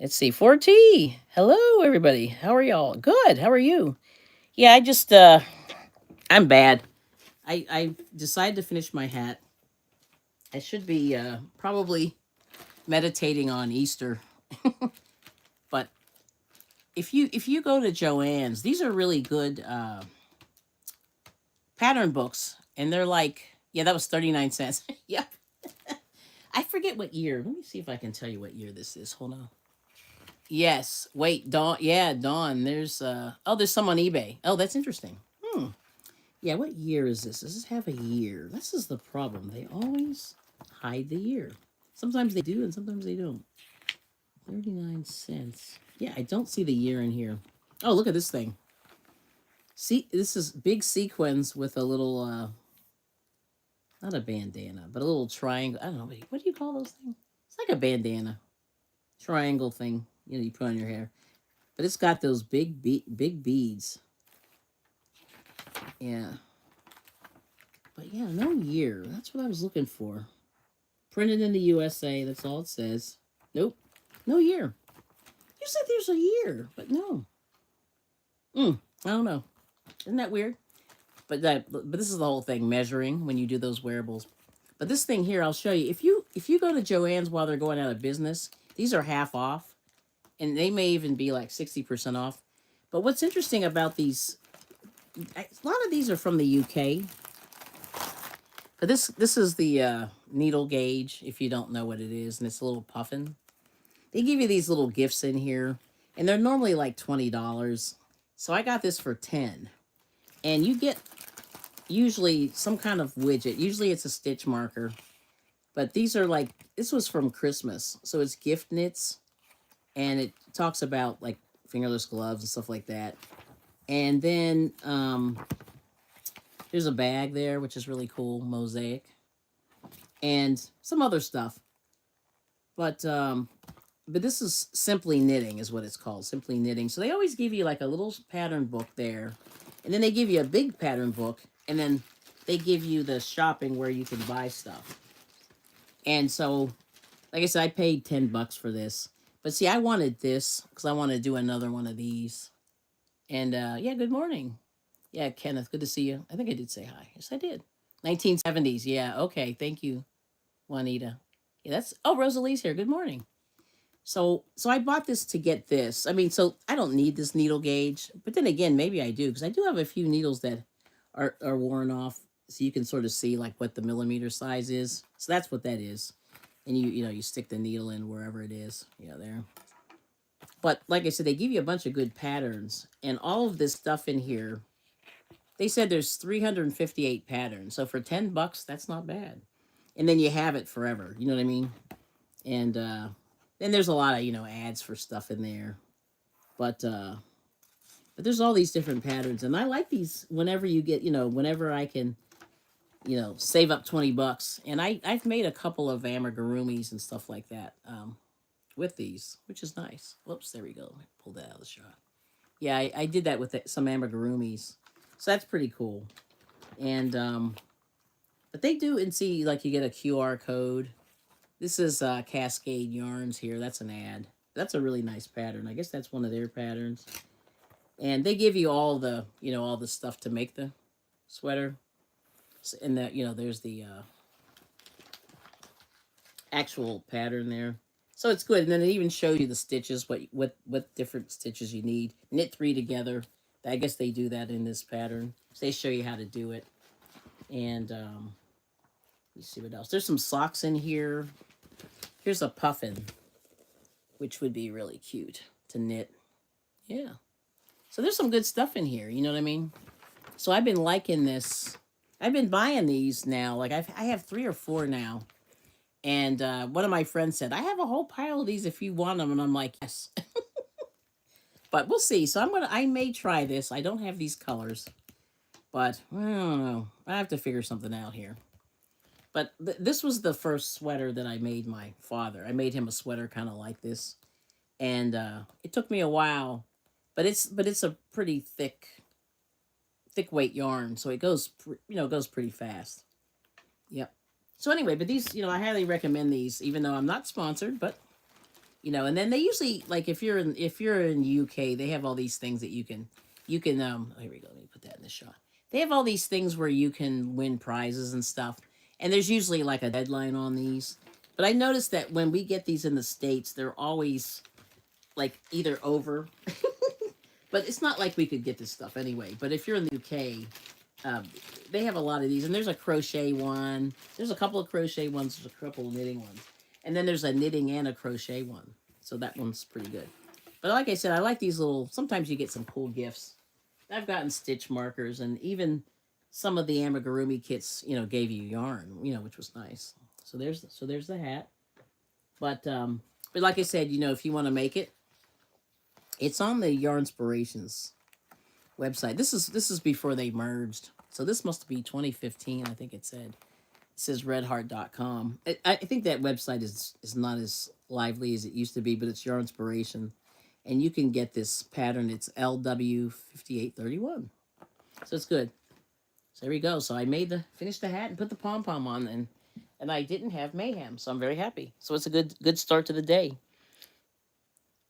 Let's see. 4T. Hello, everybody. How are y'all? Good. How are you? Yeah, I'm bad. I decided to finish my hat. I should be probably meditating on Easter. But if you go to Joann's, these are really good pattern books, and they're like, yeah, that was 39 cents. Yep. I forget what year. Let me see if I can tell you what year this is. Hold on. Yes. Wait, Dawn. Yeah, Dawn. There's some on eBay. Oh, that's interesting. Yeah, what year is this? Does this have a year? This is the problem. They always hide the year. Sometimes they do and sometimes they don't. 39 cents. Yeah, I don't see the year in here. Oh, look at this thing. See, this is big sequins with a little not a bandana, but a little triangle. I don't know, what do you call those things? It's like a bandana. Triangle thing, you put on your hair. But it's got those big beads. Yeah. But yeah, no year. That's what I was looking for. Printed in the USA. That's all it says. Nope. No year. You said there's a year, but no. I don't know. Isn't that weird? But this is the whole thing, measuring when you do those wearables. But this thing here, I'll show you. If you go to Joann's while they're going out of business, these are half off. And they may even be like 60% off. But what's interesting about these, a lot of these are from the UK. But this is the needle gauge, if you don't know what it is, and it's a little puffin. They give you these little gifts in here, and they're normally like $20. So I got this for 10. And you get usually some kind of widget. Usually it's a stitch marker. But these are like, this was from Christmas. So it's gift knits. And it talks about like fingerless gloves and stuff like that. And then there's a bag there, which is really cool, mosaic. And some other stuff. But this is Simply Knitting is what it's called, Simply Knitting. So they always give you like a little pattern book there. And then they give you a big pattern book. And then they give you the shopping where you can buy stuff. And so, like I said, I paid $10 for this. But see, I wanted this because I want to do another one of these. And yeah, good morning. Yeah, Kenneth, good to see you. I think I did say hi. Yes, I did. 1970s. Yeah, okay. Thank you, Juanita. Yeah, Rosalie's here. Good morning. So I bought this to get this. I mean, so I don't need this needle gauge, but then again, maybe I do because I do have a few needles that are worn off, so you can sort of see like what the millimeter size is. So that's what that is, and you stick the needle in wherever it is. Yeah, there. But like I said, they give you a bunch of good patterns, and all of this stuff in here They said there's 358 patterns. So for $10, that's not bad. And then you have it forever. You know what I mean? And then there's a lot of, ads for stuff in there. But there's all these different patterns, and I like these whenever you get, whenever I can, save up $20. And I've made a couple of amigurumis and stuff like that with these, which is nice. Whoops, there we go. Pull that out of the shot. Yeah, I did that with some amigurumis, so that's pretty cool. And but they do, and see, like, you get a QR code. This is Cascade Yarns here. That's an ad. That's a really nice pattern. I guess that's one of their patterns. And they give you all the, all the stuff to make the sweater. And that, there's the actual pattern there. So it's good. And then it even shows you the stitches, what different stitches you need. Knit 3 together. I guess they do that in this pattern. So they show you how to do it. And let's see what else. There's some socks in here. Here's a puffin, which would be really cute to knit. Yeah. So there's some good stuff in here. You know what I mean? So I've been liking this. I've been buying these now. Like I have 3 or 4 now. And one of my friends said, I have a whole pile of these if you want them. And I'm like, yes. But we'll see. So I may try this. I don't have these colors. But I don't know. I have to figure something out here. But this was the first sweater that I made my father. I made him a sweater kind of like this. And it took me a while. But it's a pretty thick weight yarn, so it goes goes pretty fast. Yep. So anyway, but these, I highly recommend these, even though I'm not sponsored, but and then they usually, like, if you're in UK, they have all these things that you can oh, here we go, let me put that in the shot. They have all these things where you can win prizes and stuff, and there's usually like a deadline on these. But I noticed that when we get these in the States, they're always like either over. But it's not like we could get this stuff anyway. But if you're in the UK, they have a lot of these. And there's a crochet one. There's a couple of crochet ones. There's a couple of knitting ones. And then there's a knitting and a crochet one. So that one's pretty good. But like I said, I like these little, sometimes you get some cool gifts. I've gotten stitch markers, and even some of the amigurumi kits, gave you yarn, which was nice. So there's the hat. But like I said, if you want to make it, it's on the Yarnspirations website. This is before they merged. So this must be 2015, I think it said. It says redheart.com. I think that website is not as lively as it used to be, but it's Yarnspiration. And you can get this pattern. It's LW5831. So it's good. So there we go. So I finished the hat and put the pom pom on, and I didn't have mayhem. So I'm very happy. So it's a good start to the day.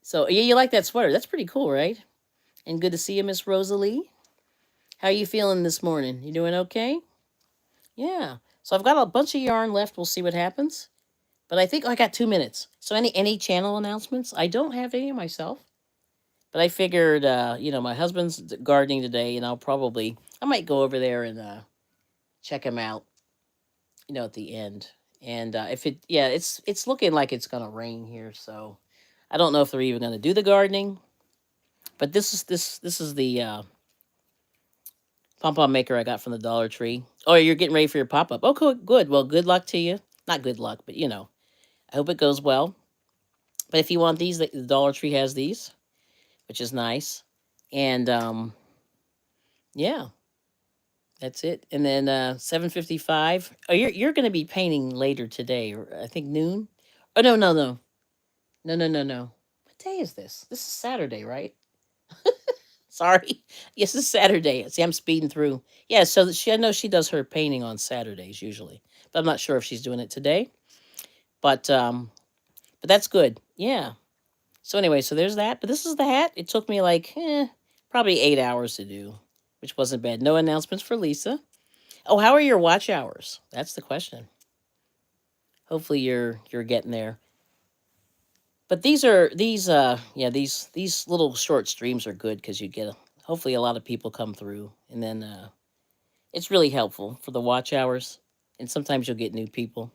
So, yeah, you like that sweater. That's pretty cool, right? And good to see you, Miss Rosalie. How are you feeling this morning? You doing okay? Yeah. So I've got a bunch of yarn left. We'll see what happens. But I think I got 2 minutes. So any channel announcements? I don't have any myself. But I figured, my husband's gardening today, and I might go over there and check him out, at the end. And it's looking like it's going to rain here, so I don't know if they're even going to do the gardening, but this is the pom pom maker I got from the Dollar Tree. Oh, you're getting ready for your pop up. Oh, cool, good. Well, good luck to you. Not good luck, but I hope it goes well. But if you want these, the Dollar Tree has these, which is nice. And yeah, that's it. And then 7:55. Oh, you're going to be painting later today, or I think noon. Oh no. What day is this? This is Saturday, right? Sorry. Yes, it's Saturday. See, I'm speeding through. Yeah, so I know she does her painting on Saturdays usually, but I'm not sure if she's doing it today. But that's good. Yeah. So anyway, so there's that. But this is the hat. It took me like probably 8 hours to do, which wasn't bad. No announcements for Lisa. Oh, how are your watch hours? That's the question. Hopefully you're getting there. But these little short streams are good because you get hopefully a lot of people come through, and then it's really helpful for the watch hours, and sometimes you'll get new people.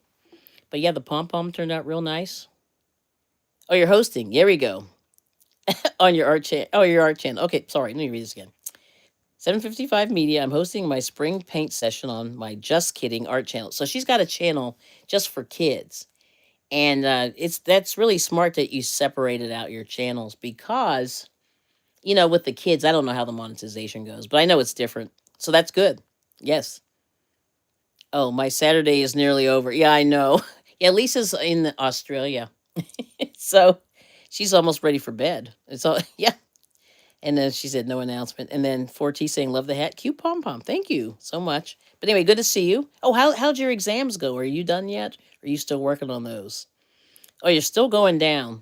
But yeah, the pom pom turned out real nice. Oh, you're hosting. There we go. On your art channel. Oh, your art channel. Okay, sorry. Let me read this again. 755 Media. I'm hosting my spring paint session on my Just Kidding art channel. So she's got a channel just for kids. And that's really smart that you separated out your channels because, with the kids, I don't know how the monetization goes, but I know it's different. So that's good. Yes. Oh, my Saturday is nearly over. Yeah, I know. Yeah, Lisa's in Australia. So she's almost ready for bed. It's all, yeah. And then she said no announcement. And then 4T saying, love the hat. Cute Pom Pom. Thank you so much. But anyway, good to see you. Oh, how'd your exams go? Are you done yet? Or are you still working on those? Oh, you're still going down.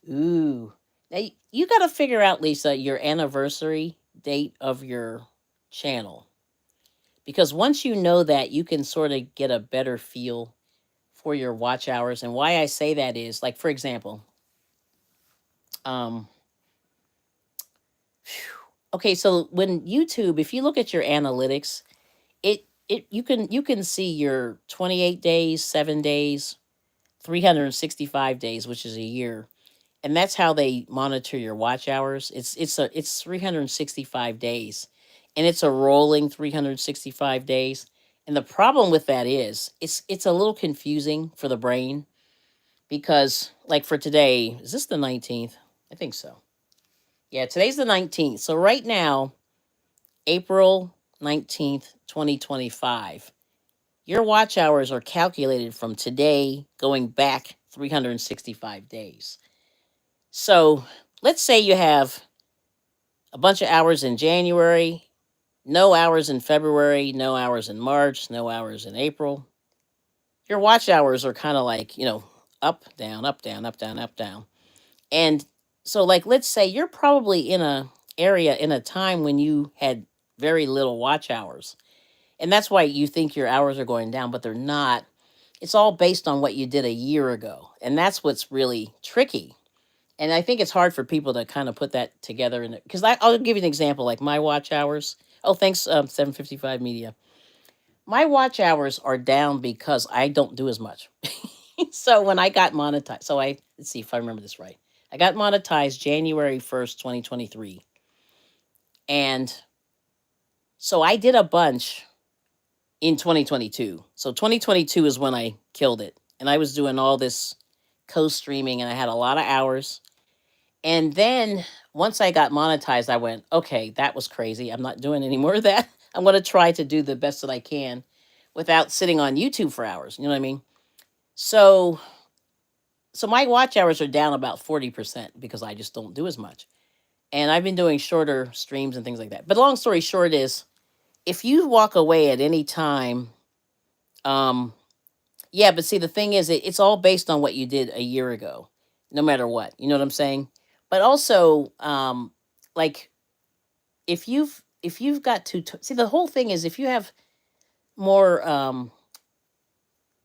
Ooh. Now, you got to figure out, Lisa, your anniversary date of your channel. Because once you know that, you can sort of get a better feel for your watch hours. And why I say that is, like, for example, um, okay, so when YouTube, if you look at your analytics, you can see your 28 days, 7 days, 365 days, which is a year. And that's how they monitor your watch hours. It's 365 days. And it's a rolling 365 days. And the problem with that is it's a little confusing for the brain because like for today, is this the 19th? I think so. Yeah, today's the 19th. So right now, April 19th, 2025. Your watch hours are calculated from today going back 365 days. So let's say you have a bunch of hours in January, no hours in February, no hours in March, no hours in April. Your watch hours are kind of like, up, down, up, down, up, down, up, down. And so, like, let's say you're probably in a area in a time when you had very little watch hours. And that's why you think your hours are going down, but they're not. It's all based on what you did a year ago. And that's what's really tricky. And I think it's hard for people to kind of put that together. Because I'll give you an example, like my watch hours. Oh, thanks, 755 Media. My watch hours are down because I don't do as much. So when I got monetized, let's see if I remember this right. I got monetized January 1st, 2023. And so I did a bunch in 2022. So 2022 is when I killed it. And I was doing all this co-streaming and I had a lot of hours. And then once I got monetized, I went, okay, that was crazy. I'm not doing any more of that. I'm going to try to do the best that I can without sitting on YouTube for hours. You know what I mean? So my watch hours are down about 40% because I just don't do as much. And I've been doing shorter streams and things like that. But long story short is if you walk away at any time, yeah, but see, the thing is, it's all based on what you did a year ago, no matter what. You know what I'm saying? But also, like if you've got see, the whole thing is more,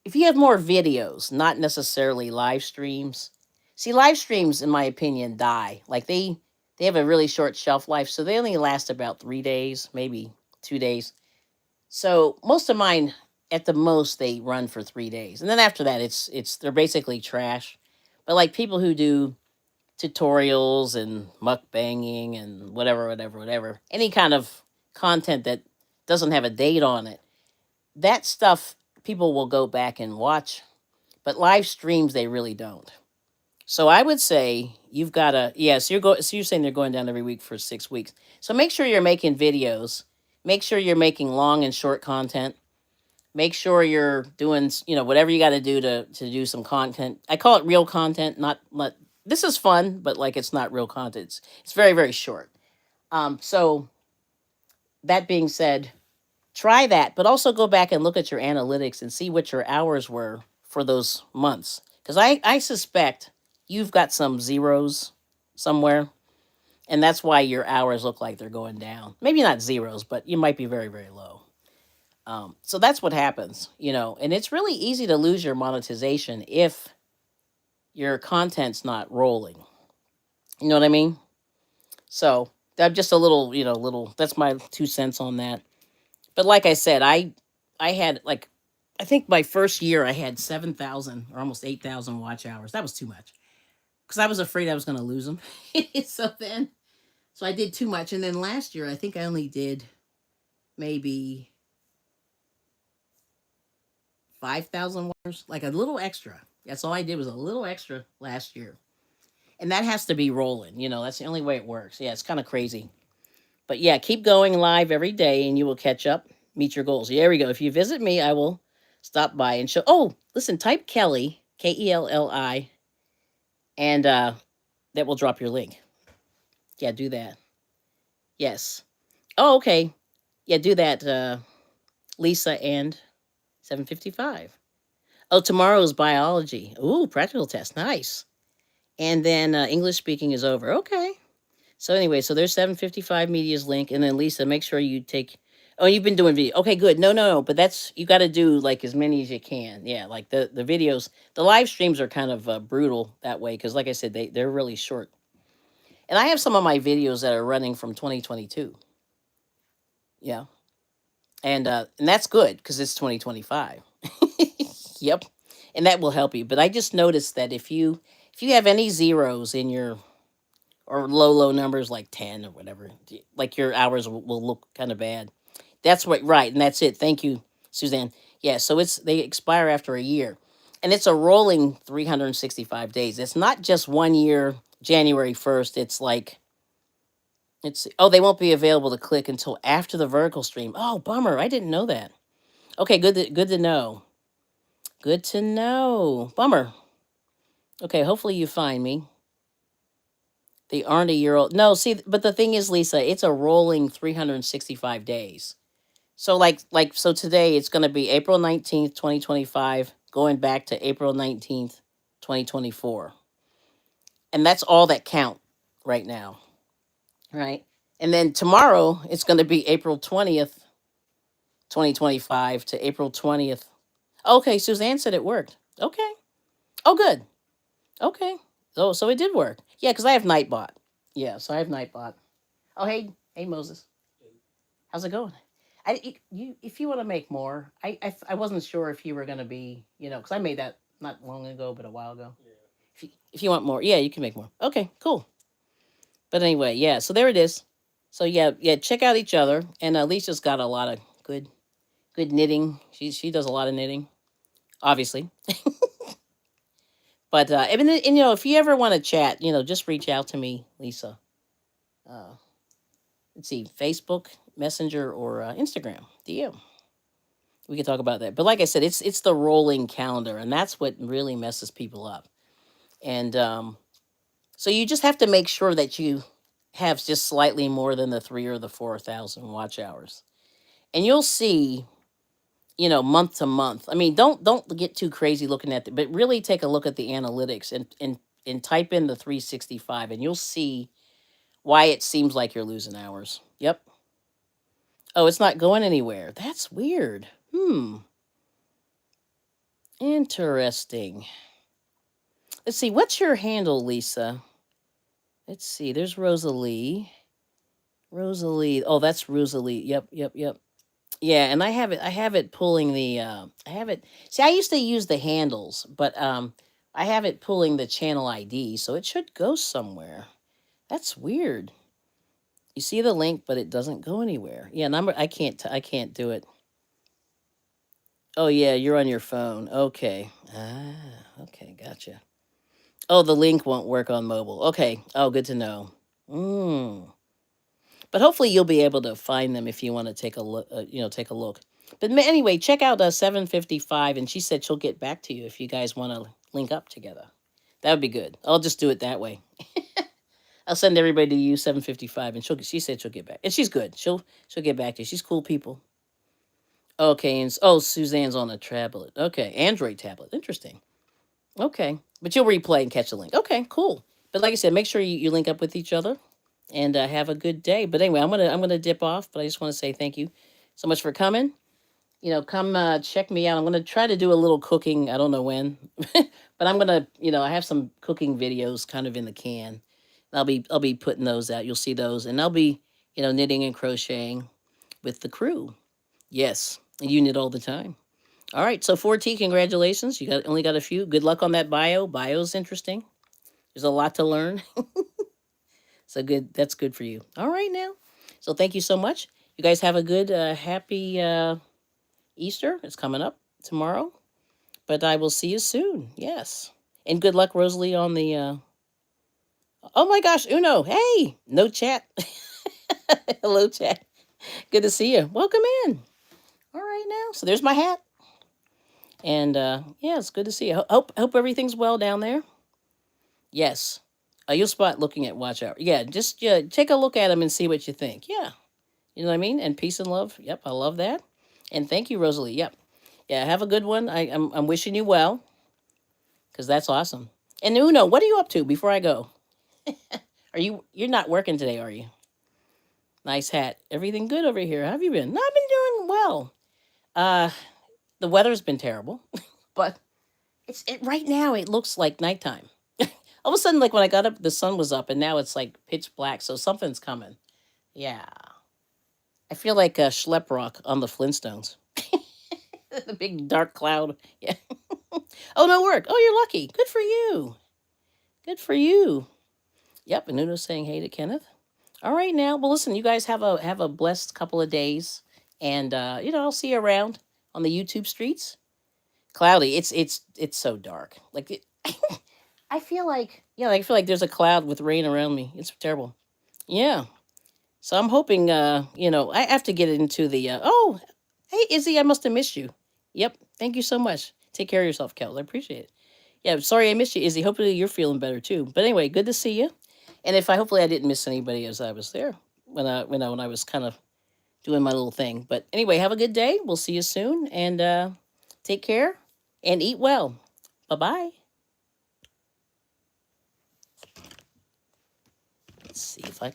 if you have more videos, not necessarily live streams. See, live streams, in my opinion, die. Like they have a really short shelf life, so they only last about 3 days, maybe 2 days. So most of mine, at the most, they run for 3 days, and then after that, they're basically trash. But like people who do tutorials and mukbanging and whatever, whatever, whatever, any kind of content that doesn't have a date on it, that stuff people will go back and watch. But live streams, they really don't. So I would say you've got to, yeah. So you're saying they're going down every week for 6 weeks. So make sure you're making videos. Make sure you're making long and short content. Make sure you're doing, whatever you got to do to do some content. I call it real content, not. This is fun, but like it's not real content. It's very very short. So that being said, try that, but also go back and look at your analytics and see what your hours were for those months. Because I suspect you've got some zeros somewhere, and that's why your hours look like they're going down. Maybe not zeros, but you might be very, very low. So that's what happens, and it's really easy to lose your monetization if your content's not rolling. You know what I mean? So that's just a little, that's my 2 cents on that. But like I said, I had like, I think my first year I had 7,000 or almost 8,000 watch hours. That was too much because I was afraid I was going to lose them. So then So I did too much. And then last year, I think I only did maybe 5,000 waters, like a little extra. That's all I did was a little extra last year. And that has to be rolling. That's the only way it works. Yeah, it's kind of crazy. But yeah, keep going live every day and you will catch up, meet your goals. There we go. If you visit me, I will stop by and show. Oh, listen, type Kelly, Kelli, and that will drop your link. Yeah, do that. Yes. Oh, okay. Yeah, do that, Lisa and 755. Oh, tomorrow's biology. Ooh, practical test. Nice. And then English speaking is over. Okay. So anyway, so there's 755 Media's link, and then Lisa, make sure you take. Oh, you've been doing video. Okay, good. No. But that's you got to do like as many as you can. Yeah, like the videos, the live streams are kind of brutal that way because, like I said, they're really short. And I have some of my videos that are running from 2022. Yeah, and that's good because it's 2025. Yep, and that will help you. But I just noticed that if you have any zeros in your or low numbers like 10 or whatever, like your hours will look kind of bad. That's what right, and that's it. Thank you, Suzanne. Yeah, so they expire after a year. And it's a rolling 365 days. It's not just 1 year, January 1st. It's like they won't be available to click until after the vertical stream. Oh, bummer. I didn't know that. Okay, good to know. Good to know. Bummer. Okay, hopefully you find me. They aren't a year old. No, see, but the thing is, Lisa, it's a rolling 365 days. So so today it's going to be April 19th, 2025, going back to April 19th, 2024. And that's all that count right now, right? And then tomorrow it's going to be April 20th, 2025 to April 20th. Okay, Suzanne said it worked. Okay. Oh, good. Okay. So it did work. Yeah, because I have Nightbot. Yeah, so I have Nightbot. Oh, hey, Moses. How's it going? You if you want to make more, I wasn't sure if you were gonna be, because I made that not long ago, but a while ago. Yeah. If you want more, yeah, you can make more. Okay, cool. But anyway, yeah. So there it is. So yeah. Check out each other, and Lisa's got a lot of good knitting. She does a lot of knitting, obviously. But and if you ever want to chat, just reach out to me, Lisa. Uh, let's see, Facebook Messenger or Instagram DM. We can talk about that. But like I said, it's the rolling calendar, and that's what really messes people up. And so you just have to make sure that you have just slightly more than the 3 or the 4,000 watch hours, and you'll see, month to month. I mean, don't get too crazy looking at it, but really take a look at the analytics and type in the 365, and you'll see why it seems like you're losing hours. Yep. Oh, it's not going anywhere. That's weird. Interesting. Let's see. What's your handle, Lisa? Let's see. There's Rosalie. Rosalie. Oh, that's Rosalie. Yep. Yeah, and I have it pulling the I have it. See, I used to use the handles, but I have it pulling the channel ID, so it should go somewhere. That's weird. You see the link, but it doesn't go anywhere. Yeah, number I can't do it. Oh yeah, you're on your phone. Okay. Okay, gotcha. Oh, the link won't work on mobile. Okay. Oh, good to know. But hopefully you'll be able to find them if you want to take a look. Take a look. But anyway, check out 755, and she said she'll get back to you if you guys want to link up together. That would be good. I'll just do it that way. I'll send everybody to you 755, and she said she'll get back, and she's good. She'll get back to you. She's cool people. Okay, and Suzanne's on a tablet. Okay, Android tablet. Interesting. Okay, but you'll replay and catch the link. Okay, cool. But like I said, make sure you link up with each other, and have a good day. But anyway, I'm gonna dip off. But I just want to say thank you so much for coming. Come check me out. I'm gonna try to do a little cooking. I don't know when, but I'm gonna I have some cooking videos kind of in the can. I'll be putting those out. You'll see those, and I'll be knitting and crocheting with the crew. Yes, you knit all the time. All right, so 4T, congratulations. You only got a few. Good luck on that bio. Bio's interesting. There's a lot to learn. So good. That's good for you. All right now. So thank you so much. You guys have a good, happy Easter. It's coming up tomorrow. But I will see you soon. Yes. And good luck, Rosalie, on the. Oh my gosh, Uno. Hey, no chat. Hello, chat. Good to see you. Welcome in. All right now. So there's my hat. And yeah, it's good to see you. Hope everything's well down there. Yes. You'll spot looking at Watch Hour. Yeah, just take a look at them and see what you think. Yeah. You know what I mean? And peace and love. Yep, I love that. And thank you, Rosalie. Yep. Yeah, have a good one. I'm wishing you well because that's awesome. And Uno, what are you up to before I go? You're not working today, are you? Nice hat. Everything good over here. How have you been? No, I've been doing well. Uh, the weather's been terrible, but right now it looks like nighttime. All of a sudden, like when I got up, the sun was up, and now it's like pitch black. So something's coming. Yeah, I feel like Schlep Rock on the Flintstones. The big dark cloud. Yeah. Oh, no work. Oh, you're lucky. Good for you. Good for you. Yep. And Nuno's saying hey to Kenneth. All right now. Well, listen, you guys have a blessed couple of days, and I'll see you around on the YouTube streets. Cloudy. It's so dark. Like I feel like I feel like there's a cloud with rain around me. It's terrible. Yeah. So I'm hoping I have to get into the oh, hey Izzy, I must have missed you. Yep. Thank you so much. Take care of yourself, Kels. I appreciate it. Yeah, sorry I missed you, Izzy. Hopefully you're feeling better too. But anyway, good to see you. And if I hopefully I didn't miss anybody as I was there when I was kind of doing my little thing. But anyway, have a good day. We'll see you soon and take care and eat well. Bye-bye. Let's see if I can